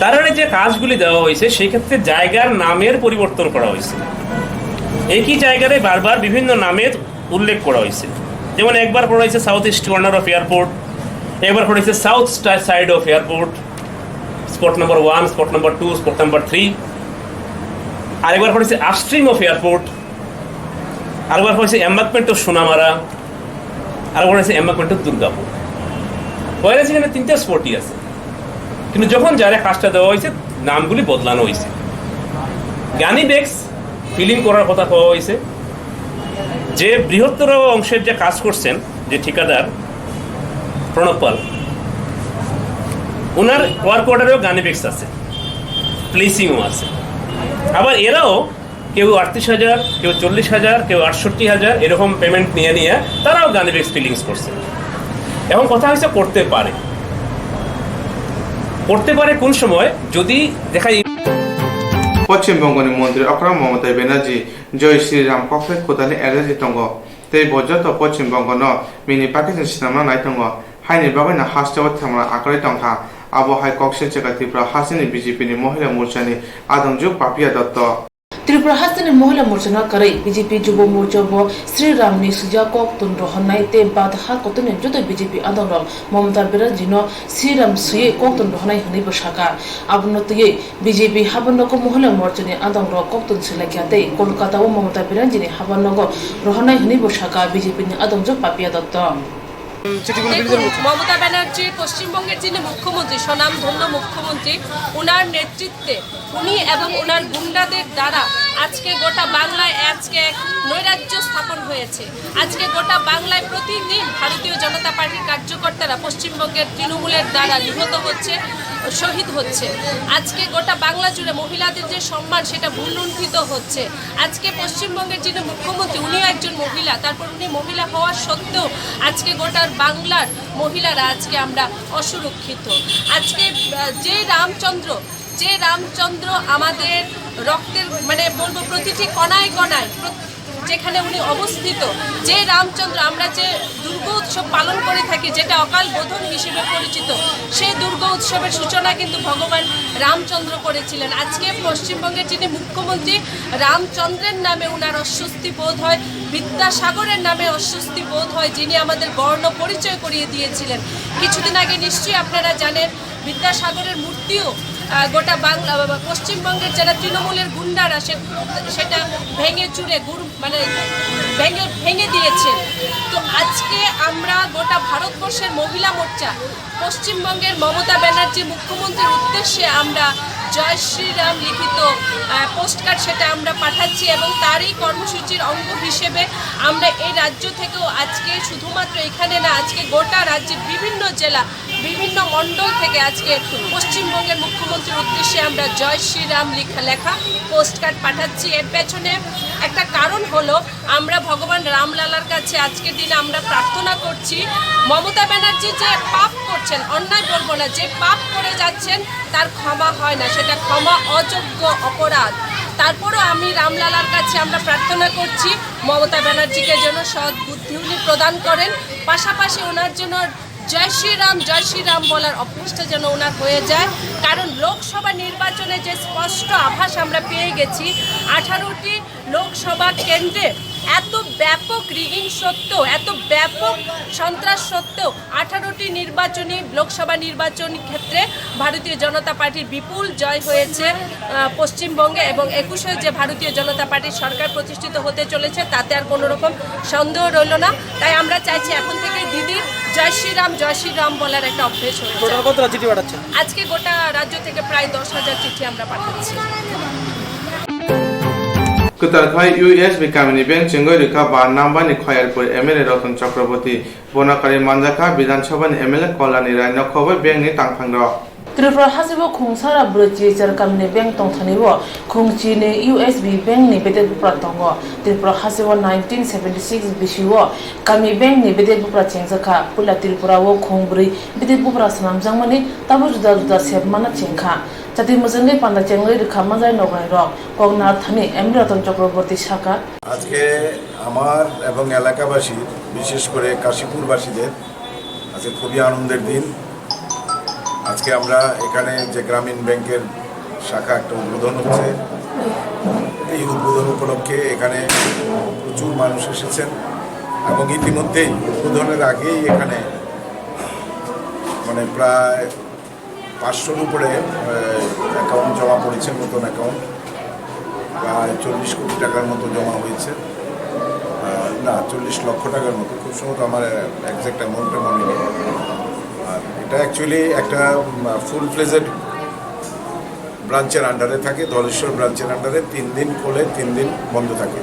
তারা যে কাজগুলি দেওয়া হয়েছে সেই ক্ষেত্রে জায়গার নামের পরিবর্তন করা হয়েছে। একই জায়গায় বারবার বিভিন্ন নামের উল্লেখ করা হয়েছে। যেমন একবার করা হয়েছে south east corner of airport, একবার করা হয়েছে south side of airport, spot number 1, spot number 2, spot number 3। আরেকবার করা হয়েছে আপস্ট্রিম অফ এয়ারপোর্ট, আরেকবার করা হয়েছে এম্বাকমেন্ট অফ সোনামারা, আরেকবার হয়েছে এম্বাকমেন্ট অফ দুর্গাপুর। পরে সেখানে 3টে স্পটই আছে, কিন্তু যখন যারা কাজটা দেওয়া হয়েছে নামগুলি বদলানো হয়েছে। গানি ব্যাগস ফিলিং করার কথা কওয়া হয়েছে। যে বৃহত্তর অংশের যে কাজ করছেন যে ঠিকাদার প্রণব পাল, ওনার ওয়ার্ক অর্ডারেও গানি ব্যাগস আছে, প্লেসিংও আছে। আবার এরাও কেউ 38,000, কেউ 40,000, কেউ 68,000 এরকম পেমেন্ট নিয়ে তারাও গানি ব্যাগস ফিলিংস করছে। এখন কথা হয়েছে করতে পারে কোন সময় যদি দেখা পশ্চিমবঙ্গনি মন্ত্রী অক্রম মমতা ব্যানার্জি জয় শ্রীরাম কক্লাই খোদানি এরাজি দङ তৈ বজত পশ্চিমবঙ্গ ন মিনি পাকিস্তান সিনেমা নাই দङ হাইনি বাগাইনা হাস্টেও থামা আকারে দংখা আবো হাই কক্সে চেকা ত্রিপুরা হাসিনি বিজেপি नि মহিলা মোর্চানি আদমজু পাপিয়া দত্ত ত্রিপুরা হাসিনি মহিলা মোর্চানা কারে বিজেপি যুব মোর্চা ব শ্রীরাম नि সুজা কক্তন রহনাই তে বাদ হা কতনে যত বিজেপি আদম মমতা ব্যানার্জি ন শ্রীরাম সুয়ে কক্তন রহনাই হনি বসাকা আবনতয়ে বিজেপি হাবনক মহিলা মোর্চানি আদম কক্তন সিলাখিয়াতে কলকাতা ও মমতা ব্যানার্জি नि হাবনক রহনাই হনি বসাকা বিজেপি नि আদমজু পাপিয়া দত্ত মমতা ব্যানার্জি পশ্চিমবঙ্গের যিনি মুখ্যমন্ত্রী, স্বনামধন্য মুখ্যমন্ত্রী, ওনার নেতৃত্বে উনি এবং ওনার গুন্ডাদের দ্বারা আজকে গোটা বাংলায় আজকে নৈরাজ্য স্থাপন হয়েছে। আজকে গোটা বাংলায় প্রতিদিন ভারতীয় জনতা পার্টির কার্যকর্তারা পশ্চিমবঙ্গের তৃণমূলের দ্বারা নিহত হচ্ছে, শহীদ হচ্ছে। আজকে গোটা বাংলা জুড়ে মহিলাদের যে সম্মান সেটা ভূলুণ্ঠিত হচ্ছে। আজকে পশ্চিমবঙ্গের যিনি মুখ্যমন্ত্রী উনিও একজন মহিলা, তারপর উনি মহিলা হওয়া সত্ত্বেও আজকে গোটা বাংলার মহিলারা আজকে আমরা অসুরক্ষিত। আজকে যে রামচন্দ্র যে রামচন্দ্র আমাদের রক্তের মানে বলবো প্রতিটি কণায় কণায় যেখানে উনি অবস্থিত, যে রামচন্দ্র আমরা যে দুর্গা উৎসব পালন করে থাকি, যেটা অকাল বোধন হিসেবে পরিচিত, সেই দুর্গা উৎসবের সূচনা কিন্তু ভগবান রামচন্দ্র করেছিলেন। আজকে পশ্চিমবঙ্গের যিনি মুখ্যমন্ত্রী, রামচন্দ্রের নামে উনার অস্বস্তি বোধ হয়, বিদ্যাসাগরের নামে অস্বস্তি বোধ হয়, যিনি আমাদের বর্ণ পরিচয় করিয়ে দিয়েছিলেন। কিছুদিন আগে নিশ্চয়ই আপনারা জানেন বিদ্যাসাগরের মূর্তিও গোটা বাংলা পশ্চিমবঙ্গের যারা তৃণমূলের গুন্ডারা সেটা ভেঙে চুরে মানে ভেঙে দিয়েছেন। তো আজকে আমরা গোটা ভারতবর্ষের মহিলা মোর্চা পশ্চিমবঙ্গের মমতা ব্যানার্জি মুখ্যমন্ত্রীর উদ্দেশ্যে আমরা জয় শ্রীরাম লিখিত পোস্টকার্ড সেটা আমরা পাঠাচ্ছি এবং তারই কর্মসূচির অঙ্গ হিসেবে আমরা এই রাজ্য থেকেও আজকে শুধুমাত্র এখানে না, আজকে গোটা রাজ্যের বিভিন্ন জেলা বিভিন্ন মণ্ডল থেকে আজকে পশ্চিমবঙ্গের মুখ্যমন্ত্রীর উদ্দেশ্যে আমরা জয় শ্রীরাম লেখা পোস্টকার্ড পাঠাচ্ছি। এর পেছনে একটা কারণ হলো আমরা ভগবান রামলালার কাছে আজকের দিনে আমরা প্রার্থনা করছি, মমতা ব্যানার্জি যে পাপ করছেন, অন্যায় বলবো না, যে পাপ করে যাচ্ছেন তার ক্ষমা হয় না, সেটা ক্ষমা অযোগ্য অপরাধ। তারপরও আমি রামলালার কাছে আমরা প্রার্থনা করছি মমতা ব্যানার্জিকে যেন সৎ বুদ্ধি উনি প্রদান করেন, পাশাপাশি ওনার জন্য জয় শ্রীরাম বলার অভ্যাসটা যেন ওনার হয়ে যায়। কারণ লোকসভা নির্বাচনে যে স্পষ্ট আভাস আমরা পেয়ে গেছি, 18টি লোকসভা কেন্দ্রে এত ব্যাপক রিগিং সত্ত্বেও, এত ব্যাপক সন্ত্রাস সত্ত্বেও 18টি লোকসভা নির্বাচনী ক্ষেত্রে ভারতীয় জনতা পার্টির বিপুল জয় হয়েছে পশ্চিমবঙ্গে, এবং 21শে যে ভারতীয় জনতা পার্টির সরকার প্রতিষ্ঠিত হতে চলেছে তাতে আর কোনো রকম সন্দেহ রইল না। তাই আমরা চাইছি এখন থেকে দিদির জয় শ্রীরাম বলার একটা অভ্যেস হয়েছে। আজকে গোটা রাজ্য থেকে প্রায় 10,000 চিঠি আমরা পাঠাচ্ছি। কুতারখাই ইউএসবি কামিনী ব্যাংক চিঙ্গই রেখা বা নাম্বানি খয়ালপুর এমএলএ রতন চক্রবর্তী বনাকারী মানজাখা বিধানসভানি এমএলএ কল্যাণী রায় নখবো ব্যাংকনি তাংফাংর त्रिपुरा हासिबो खुंसारा ब्रजी सरकारनि बैंक तंथानिबो खुंचिनि यूएसबी बैंक नि बेदेल बुप्रा दंगो त्रिपुरा हासिबो 1976 बिसिवो कामि बैंक नि बेदेल बुप्रा चेंजाखा पुला त्रिपुरा वो खुंब्रै बेदेल बुप्रा सनामजांमनि ताबो जुदा जुदा सेबमाना चेंखा जाति मजंगे पांडा चेंगै रेखा माजाय नगाय रक कगनार थानि एम रतन चक्रवर्ती शाखा আজকে আমার এবং এলাকাবাসী বিশেষ করে কাশীপুরবাসীদের আজকে খুবই আনন্দের দিন। আজকে আমরা এখানে যে গ্রামীণ ব্যাংকের শাখা একটা উদ্বোধন হচ্ছে, এই উদ্বোধন উপলক্ষে এখানে প্রচুর মানুষ এসেছেন এবং ইতিমধ্যেই উদ্বোধনের আগেই এখানে মানে প্রায় 500-র উপরে অ্যাকাউন্ট জমা পড়েছে, নতুন অ্যাকাউন্ট প্রায় 40 কোটি টাকার মতো জমা হয়েছে, না 40 লক্ষ টাকার মতো, খুব সম্ভবত আমার একজ্যাক্ট অ্যামাউন্টটা মনে নেই। আর এটা অ্যাকচুয়ালি একটা ফুল ফ্লেজেড ব্রাঞ্চের আন্ডারে থাকে, ধলেশ্বর ব্রাঞ্চের আন্ডারে 3 দিন খোলে 3 দিন বন্ধ থাকে।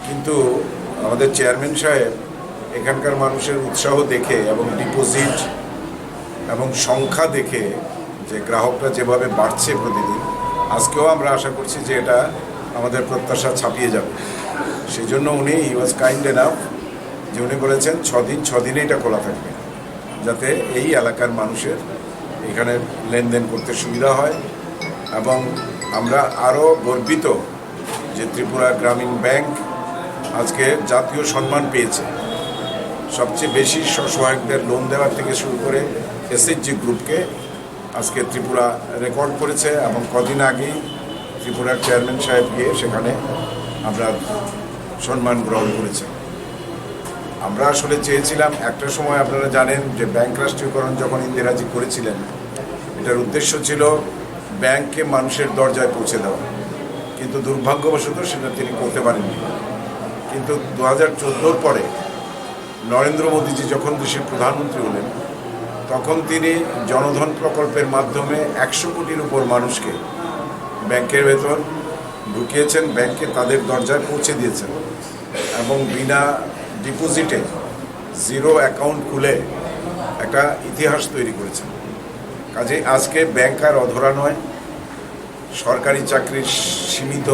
কিন্তু আমাদের চেয়ারম্যান সাহেব এখানকার মানুষের উৎসাহ দেখে এবং ডিপোজিট এবং সংখ্যা দেখে যে গ্রাহকরা যেভাবে বাড়ছে প্রতিদিন, আজকেও আমরা আশা করছি যে এটা আমাদের প্রত্যাশা ছাপিয়ে যাবে। সেই জন্য উনি হি ওয়াজ কাইন্ড এনাফ যে উনি বলেছেন 6 দিনে এটা খোলা থাকবে, যাতে এই এলাকার মানুষের এখানে লেনদেন করতে সুবিধা হয়। এবং আমরা আরও গর্বিত যে ত্রিপুরা গ্রামীণ ব্যাংক আজকে জাতীয় সম্মান পেয়েছে। সবচেয়ে বেশি স্বসহায়কদের লোন দেওয়ার থেকে শুরু করে এসএইচজি গ্রুপকে আজকে ত্রিপুরা রেকর্ড করেছে এবং কদিন আগেই ত্রিপুরার চেয়ারম্যান সাহেব গিয়ে সেখানে আমরা সম্মান গ্রহণ করেছে। আমরা আসলে চেয়েছিলাম, একটা সময় আপনারা জানেন যে ব্যাংক রাষ্ট্রীয়করণ যখন ইন্দিরাজি করেছিলেন, এটার উদ্দেশ্য ছিল ব্যাংককে মানুষের দরজায় পৌঁছে দেওয়া, কিন্তু দুর্ভাগ্যবশত সেটা তিনি করতে পারেননি। কিন্তু 2014-র পরে নরেন্দ্র মোদীজি যখন দেশের প্রধানমন্ত্রী হলেন, তখন তিনি জনধন প্রকল্পের মাধ্যমে 100 কোটির উপর মানুষকে ব্যাংকের ভেতর ঢুকিয়েছেন, ব্যাংকে তাদের দরজায় পৌঁছে দিয়েছেন এবং বিনা ডিপোজিটে জিরো অ্যাকাউন্ট খুলে একটা ইতিহাস তৈরি করেছেন। কাজে আজকে ব্যাংক আর অধরা নয়, সরকারি চাকরির সীমিত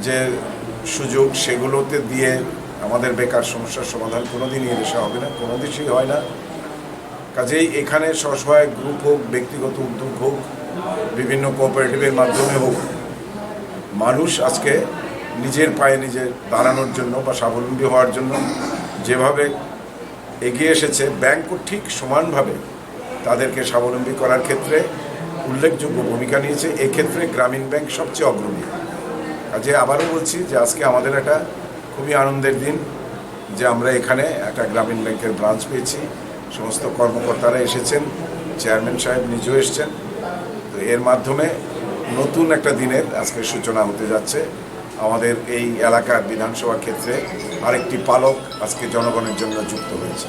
যে সুযোগ সেগুলোতে দিয়ে আমাদের বেকার সমস্যার সমাধান কোনোদিনই এদেশে হবে না, কোনো দেশেই হয় না। কাজেই এখানে স্বসহায়ক গ্রুপ হোক, ব্যক্তিগত উদ্যোগ হোক, বিভিন্ন কোঅপারেটিভের মাধ্যমে হোক, মানুষ আজকে নিজের পায়ে নিজে দাঁড়ানোর জন্য বা স্বাবলম্বী হওয়ার জন্য যেভাবে এগিয়ে এসেছে, ব্যাংকও ঠিক সমানভাবে তাদেরকে স্বাবলম্বী করার ক্ষেত্রে উল্লেখযোগ্য ভূমিকা নিয়েছে। এক্ষেত্রে গ্রামীণ ব্যাংক সবচেয়ে অগ্রণী। কাজে আবারও বলছি যে আজকে আমাদের একটা খুবই আনন্দের দিন যে আমরা এখানে একটা গ্রামীণ ব্যাংকের ব্রাঞ্চ পেয়েছি। সমস্ত কর্মকর্তারা এসেছেন, চেয়ারম্যান সাহেব নিজেও এসেছেন। তো এর মাধ্যমে নতুন একটা দিনের আজকে সূচনা হতে যাচ্ছে। আমাদের এই এলাকার বিধানসভা ক্ষেত্রে আরেকটি পালক আজকে জনগণের জন্য যুক্ত হয়েছে।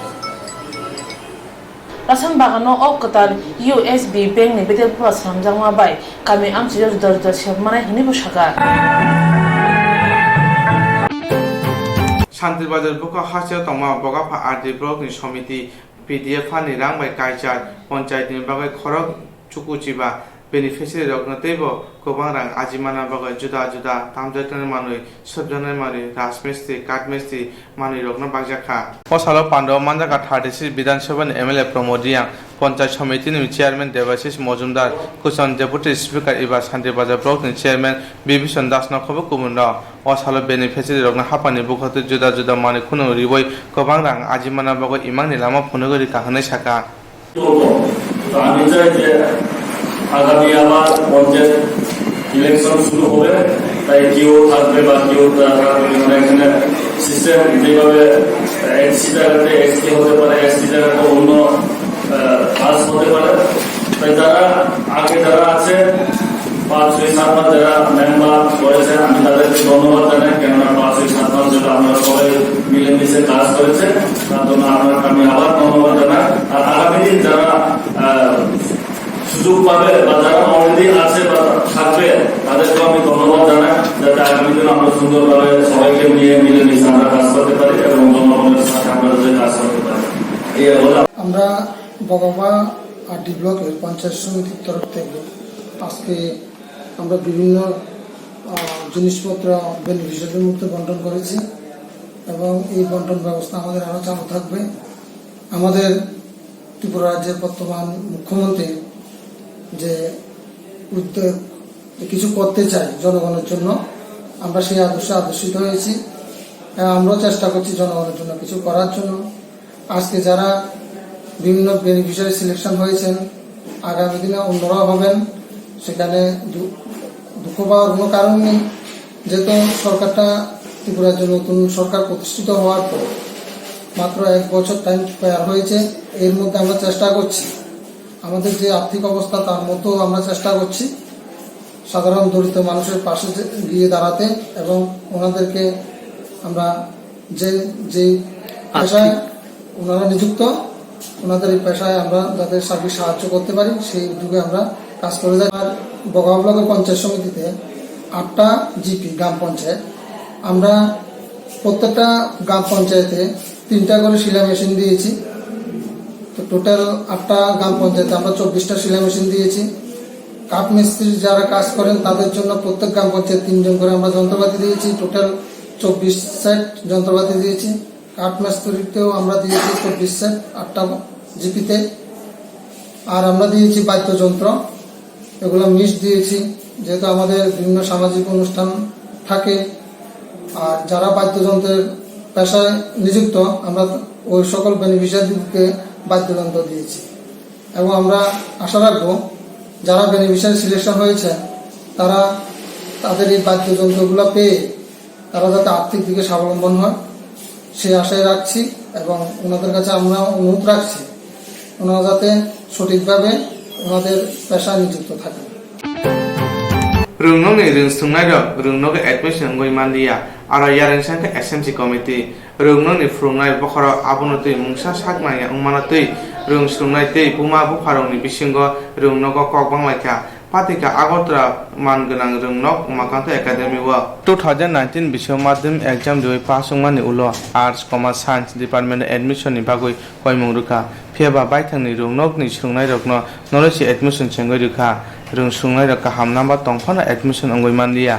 Rasam bagano ok katar USB bank ni bete pura samjangma bai kami am chijor dor shebmane hini bosaka শান্তির বাজার বুকা হাসিও তমা বগাফা আরডি ব্লক ni সমিতি PDF ni rangbai kaijat panchayat ni bagai khorok chukuchiba beneficiary rognatebo gobang rang ajimana bagai juda juda tamjatani manui sobjani manui rajmistri katmistri manui rogna bagjaka osalo pandau manjaka 36 বিধানসভা MLA প্রমোদিয়া panchayat samiti ni chairman Debashis Majumdar কুশন ডেপুটি স্পিকার এবা Shantibazar block ni chairman Bibhishan Das নখব কুমুন্ডা osalo beneficiary rogna hapani bukhate juda juda manui khunu riboi gobang rang ajimana bagai imangni lama phunugori kahane saka তো আমি চাই যে আগামী আবার পঞ্চায়েত ইলেকশন শুরু হবে, তাই কেউ থাকবে বা কেউ থাকবে এখানে সিস্টেম যেভাবে এসসি জায়গাতে এসসি হতে পারে, এসসি জায়গাতে অন্য কাজ হতে পারে। তাই যারা আগে যারা আছে 5-6-7 মাস যারা মেম্বার করেছেন, আমি তাদেরকে ধন্যবাদ জানাই। কেননা 5-6-7 মাস যেটা আমরা সবাই মিলেমিশে কাজ করেছে, তার জন্য আমি আবার ধন্যবাদ জানাই। আর আগামী দিন যারা সুযোগ পাবে বা যারা অলরেডি আছে বা থাকবে, তাদেরকে আমি ধন্যবাদ জানাই, যাতে আগামী দিন আমরা সুন্দরভাবে সবাইকে নিয়ে মিলেমিশে আমরা কাজ করতে পারি এবং জনগণের সাথে আমরা কাজ করতে পারি। আমরা বগাফা আরডি ব্লকের পঞ্চায়েত সমিতির তরফ থেকে আজকে আমরা বিভিন্ন জিনিসপত্র বেনিফিশিয়ারির মধ্যে বন্টন করেছি এবং এই বন্টন ব্যবস্থা আমাদের আরও চালু থাকবে। আমাদের ত্রিপুরা রাজ্যের বর্তমান মুখ্যমন্ত্রী যে উদ্যোগ কিছু করতে চাই জনগণের জন্য, আমরা সেই আদর্শে আদর্শিত হয়েছি। আমরাও চেষ্টা করছি জনগণের জন্য কিছু করার জন্য। আজকে যারা বিভিন্ন বেনিফিশিয়ারি সিলেকশন হয়েছেন, আগামী দিনে অন্যরাও হবেন, সেখানে দুঃখ পাওয়ার কোনো কারণ নেই। যেহেতু সরকারটা ত্রিপুরার জন্য নতুন সরকার প্রতিষ্ঠিত হওয়ার পর মাত্র 1 বছর টাইম পার হয়েছে, এর মধ্যে আমরা চেষ্টা করছি আমাদের যে আর্থিক অবস্থা তার মতো আমরা চেষ্টা করছি সাধারণ দরিদ্র মানুষের পাশে গিয়ে দাঁড়াতে এবং ওনাদেরকে আমরা যে পেশায় ওনারা নিযুক্ত, ওনাদের এই পেশায় আমরা যাতে সাহায্য করতে পারি সেই উদ্যোগে আমরা কাজ করে যাই। আর বগাফা ব্লকের পঞ্চায়েত সমিতিতে 8টা জিপি গ্রাম পঞ্চায়েত, আমরা প্রত্যেকটা গ্রাম পঞ্চায়েতে 3টা করে সেলাই মেশিন দিয়েছি। তো টোটাল 8টা গ্রাম পঞ্চায়েতে আমরা 24টা সেলাই মেশিন দিয়েছি। কাঠ মিস্ত্রি যারা কাজ করেন তাদের জন্য প্রত্যেক গ্রাম পঞ্চায়েত 3 জন করে আমরা যন্ত্রপাতি দিয়েছি। টোটাল 24 সেট যন্ত্রপাতি দিয়েছি। কাঠ মিস্ত্রিতেও আমরা দিয়েছি 24 সেট 8টা জিপিতে। আর আমরা দিয়েছি বাদ্যযন্ত্র, এগুলো মিস দিয়েছি, যেহেতু আমাদের বিভিন্ন সামাজিক অনুষ্ঠান থাকে। আর যারা বাদ্যযন্ত্রের পেশায় নিযুক্ত, আমরা ওই সকল বেনিফিশিয়ারিদেরকে বাদ্যযন্ত্র দিয়েছি। এবং আমরা আশা রাখবো যারা বেনিফিশিয়ারি সিলেকশন হয়েছে তারা তাদের এই বাদ্যযন্ত্রগুলো পেয়ে তারা যাতে আর্থিক দিকে স্বাবলম্বন হয় সেই আশায় রাখছি এবং ওনাদের কাছে আমরা অনুরোধ রাখছি ওনারা যাতে সঠিকভাবে ওনাদের পেশায় নিযুক্ত থাকে। Rungno ni rung sungai ro rungno ke admission ngoi mandia aro yareng sang ke SMC committee rungno ni frungai bokhara abunotui mungsa sakmai ungmanatui rung sungai tei puma bukharong ni bisingo rungno ko kokbang laika patika agotra manganang rungno umakanto academy wa 2019 বিশ্ব মাধ্যমিক exam doi pass ungmani ulo arts commerce science department admission ni bagoi koimung ruka pheba baithangni rungnok ni sungai rokno knowledge admission chengoi ruka rung sungai rok kaham number tongphana admission ongoi mandia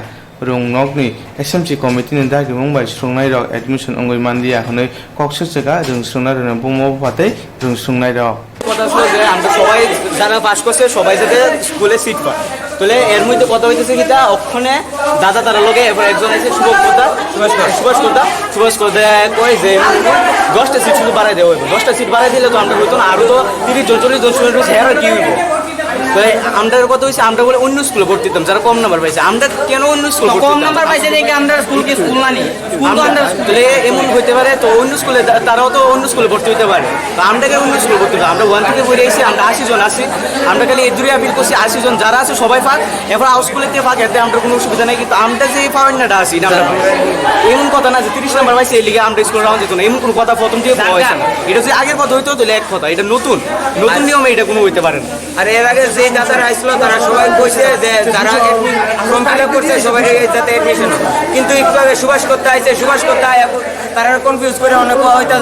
rungnok ni SMC committee ni dagi mungbai sungai rok admission ongoi mandia honoi koksu jaga rung sungai rok bungmo phatei rung sungai rok কথা ছিল যে আমরা সবাই যারা পাস করছে সবাই যাতে স্কুলে সিট পায়, তাহলে এর মধ্যে কথা হইতেছে কিটা ওখানে দাদা তারা লোকে এবার একজন আছে সুভাষ করতে কয় যে 10টা সিট শুধু বাড়াই দেওয়া হইব, 10টা সিট বাড়াই দিলে তো আমরা হইতো না, আরও তো 30-40 জন স্টুডেন্ট হয়েছে, আর কি হইব। তো আমরা কথা হয়েছে আমরা বলে অন্য স্কুলে ভর্তি দিতাম যারা কম নাম্বার পাইছে, আমরা কেন অন্য স্কুল কম নাম্বার পাইছে দেখে আমরা স্কুলকে স্কুল মানি, তাহলে এমন হইতে পারে তো অন্য স্কুলে তারাও তো অন্য স্কুলে ভর্তি হইতে পারে, তো আমরা কেন অন্য স্কুলে ভর্তি হতাম, আমরা 1 থেকে পড়ে এসেছি, আমরা 80 জন আছি, আমরা খালি এদুরে আপিল করছি 80 জন যারা আছে সবাই ফাঁক, এবার হাউস স্কুলেতে ফাঁক, এতে আমরা কোনো অসুবিধা নেই, কিন্তু আমরা যে ফাওয়ান্নাটা আছি না এমন কথা না যে 30 নাম্বার পাইছে এই লিগে আমরা স্কুল রাউন্ড যেত না, এমন কোনো কথা প্রথম থেকে বলা হয়েছে না, এটা যে আগের কথা হইতো তাহলে এক কথা, এটা নতুন নিয়মে এটা কোনো হইতে পারে না। আর এর আগে যে দাদারা আসছিল তারা সবাই কইছে যে যারা ফর্ম ফিল আপ করছে সবাই যাতে এডমিশন, কিন্তু একটু আগে সুভাষ করতে আইছে, তারা কনফিউজ করে অনেক হয়তো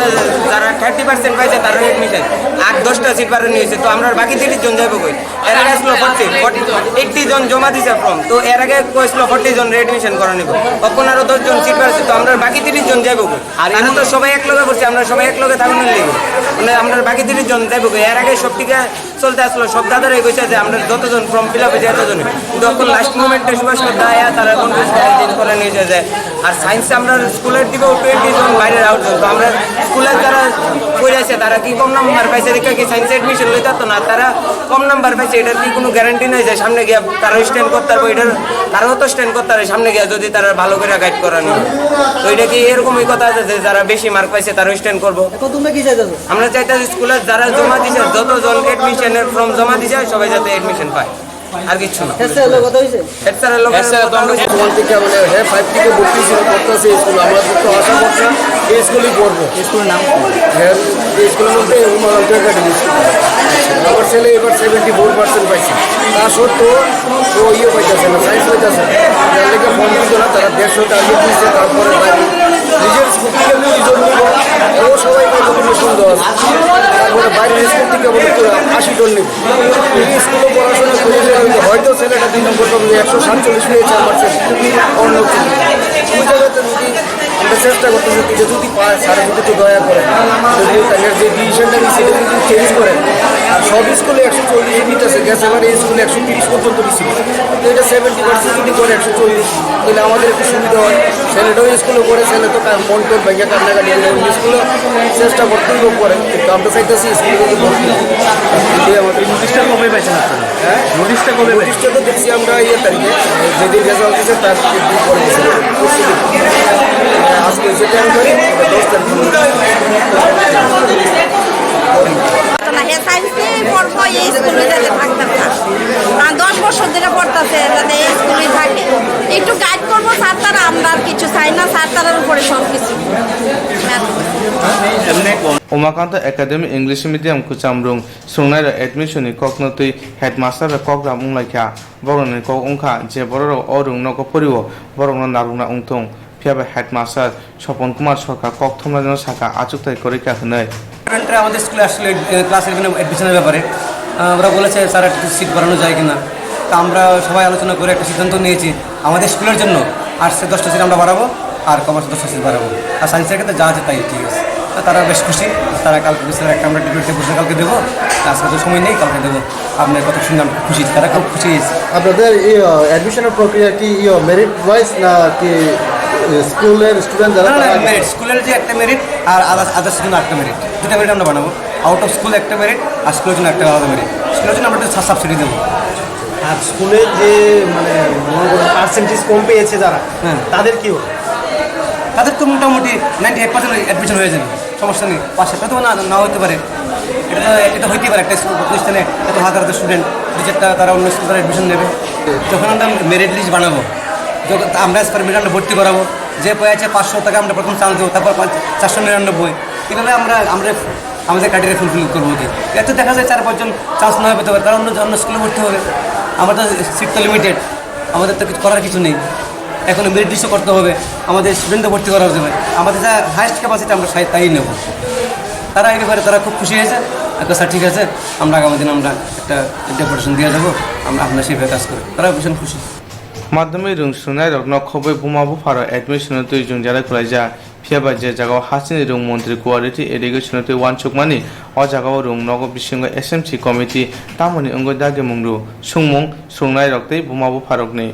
যারা 30% পাইছে তারা এডমিশন 8-10টা সিট বাড়ানো নিয়েছে, তো আমরা বাকি 30 জন যাবো কই, এর আগে আসলো 80 জন জমা দিছে ফর্ম, তো এর আগে কইছিল 40 জন এডমিশন করা নিব, তখন আরো 10 জন সিট বাড়ছে, তো আমরা বাকি 30 জন যাবো কই, আর এখন তো সবাই এক লগে করছে, আমরা সবাই এক লগে থাকুন লিগে মানে আমরা বাকি 30 জন যাবো কই, এর আগে সব টিকা চলতে আসলো, সব দাদারাই কইছে যে আমরা যতজন ফর্ম ফিল আপ হয়েছে এতজন, কিন্তু এখন লাস্ট মোমেন্টে সুভাষ করতে আয়া তারা কনফিউজ করে নিয়েছে যে, আর সায়েন্সে আমরা স্কুলের দিব 20 জন বাইরের আউট জন, তো আমরা স্কুলের যারা পড়ে আছে তারা কি কম নাম্বার পাইছে দেখে কি সায়েন্সে এডমিশন লইতে তো না, তারা কম নাম্বার পাইছে এটার কি কোনো গ্যারান্টি নেই যে সামনে গিয়ে তারা স্ট্যান্ড করতে পারবো, এটার তারাও তো স্ট্যান্ড করতে পারে সামনে গিয়ে যদি তারা ভালো করে গাইড করা নিয়ে, তো এটা কি এরকমই কথা আছে যে যারা বেশি মার্ক পাইছে তারা স্ট্যান্ড করবো। আমরা চাইতেছি স্কুলের যারা জমা দিছে যতজন এডমিশনের ফর্ম জমা দিছে সবাই যাতে এডমিশন পায়, আর কিছু না। এই স্কুলেই পড়বো, স্কুলের নাম এই স্কুলের মধ্যে আমার ছেলে এবার 74% পাইছে, তা সত্ত্বেও ও পাইতেছে না, সায়েন্স পাইতেছে না, লেগে ফর্ম দিত না, তারা 150 টার্গেট দিচ্ছে, তারপরে নিজের স্কুল থেকে রিজন নিব, ও সবাই পাইতে কোনো সন্দেহ আছে, তারপরে বাইরের স্কুল থেকে বলে 80 জন নিব, এই স্কুলে পড়াশোনা করেছে হয়তো ছেলেটা 2 নম্বর পাবে, 147 পেয়েছে আমার ছেলে, অন্য ওই জায়গাতে যদি আমরা চেষ্টা করতেছি যে যদি পায় স্যার যদি একটু দয়া করে যদি তাদের যে ডিসিশনটা নিচ্ছে সেটা যদি চেঞ্জ করে, আর সব স্কুলে 140 নিতেছে, গেছে এবার এই স্কুলে 130 পর্যন্ত দিচ্ছে, তো এটা 70% যদি করে 140, তাহলে আমাদের একটু সুবিধা হয়, ছেলেটাও স্কুলে করে, ছেলে তো মন টোন ভেঙে কান্নাকাটি স্কুলে চেষ্টা করতেই করে, কিন্তু আমরা চাইতেছি স্কুলে যদি ভর্তি নোটিশটা কবে পাইছেন আপনারা? হ্যাঁ নোটিশটা তো দেখছি আমরা তারিখে যেদিন রেজাল্ট দিচ্ছে তার পরে আজকে যেটা আমি করি 10 তারিখ পড়বো এই স্কুলে যাতে থাকতাম না, 10 বছর ধরে পড়তেছে যাতে এই স্কুলে থাকে, একটু গাইড করবো স্যার তারা, আমরা আর কিছু চাই না, স্যার তারার উপরে সব কিছু। उमाकांत एकाडेमी इंग्लिश मीडियम कुचामरुंग सुंगनाय एडमिशन ककनतुई हेडमास्टर ककराम उंलाइखा बरनि कक उंखा जे बररो अरुं नको परिवो बरनो नारुंना उंथुं फियाबे हेडमास्टर स्वपन कुमार सरकार कक्थमा शाखा आचुकताय करिका हनै আমাদের স্কুলে আসলে ক্লাস 11 এডমিশনের ব্যাপারে আমরা বলেছে স্যার একটু সিট বাড়ানো যায় কিনা, তা আমরা সবাই আলোচনা করে একটা সিদ্ধান্ত নিয়েছি আমাদের স্কুলের জন্য আর্টসে 10টা সিট আমরা বাড়াবো আর কমার্সে 10টা সিট বাড়াবো, আর সায়েন্সের ক্ষেত্রে যা আছে তাই ঠিক আছে, তারা বেশ খুশি, তারা কালকে স্যার একটা আমরা ডিবেটে বসে কালকে দেবো, আজকে তো সময় নেই কালকে দেবো, আপনার কথা শুনে আমরা খুশি, তারা খুব খুশি হয়েছে। আপনাদের এই অ্যাডমিশনের প্রক্রিয়া কি মেরিট ওয়াইজ না কি স্কুলের স্টুডেন্ট যারা মেরিট স্কুলের যে একটা মেরিট আর আদার্স জন্য একটা মেরিট, দুটা মেরিট আমরা বানাবো, আউট অফ স্কুল একটা মেরিট আর স্কুলের জন্য একটা আলাদা মেরিট, স্কুলের জন্য আমরা একটা সাবসিডি দেবো। আর স্কুলে যে মানে পার্সেন্টেজ কম পেয়েছে যারা, হ্যাঁ তাদের কি হবে? তাদের তো মোটামুটি 98% অ্যাডমিশন হয়ে যাবে, সমস্যা নেই, পাশে তো না হতে পারে, এটা হইতে পারে একটা স্কুল প্রতিষ্ঠানে এত হাজার স্টুডেন্ট 2-4টা তারা অন্য স্কুল তারা অ্যাডমিশন নেবে, যখন আমরা মেরিট লিস্ট বানাবো যখন আমরা মেরিট ভর্তি করাবো, যে পেয়েছে 500 টাকা আমরা প্রথম চান্স দেবো, তারপর 499, কীভাবে আমরা আমাদের ক্রাইটেরিয়া ফুলফিল করবো, এত দেখা যায় 4-5 জন চান্স না পেতে পারে, তারা অন্য স্কুলে ভর্তি হবে, আমাদের সিট তো লিমিটেড, আমাদের তো কিছু করার কিছু নেই, এখন মেরিট লিস্টও করতে হবে, আমাদের স্টুডেন্টও ভর্তি করা যাবে, আমাদের যা হাইস্ট ক্যাপাসিটি আমরা তাই নেব, তারা এই ব্যাপারে তারা খুব খুশি হয়েছে, স্যার ঠিক আছে আমরা আগামী দিন আমরা একটা ডেপুটেশন দিয়ে যাবো, আমরা আপনার সেইভাবে কাজ করি, তারা ভীষণ খুশি। माध्यमिक रोंसुनाय रक नखबै बुमा बुफार एडमिशन तुइ जों जारा खुलाइजा ফিয়াবা যে জায়গাও হাসিনি রং মন্ত্রী কোয়ালিটি এডুকেশন তে ওয়ানচুকমানি অ জায়গাও রং নগ বিসঙ্গ এসএমসি কমিটি তামনি অঙ্গ দাগে মুংরু সুংমং সুংনাই রক্তই বুমাবু ফারকনি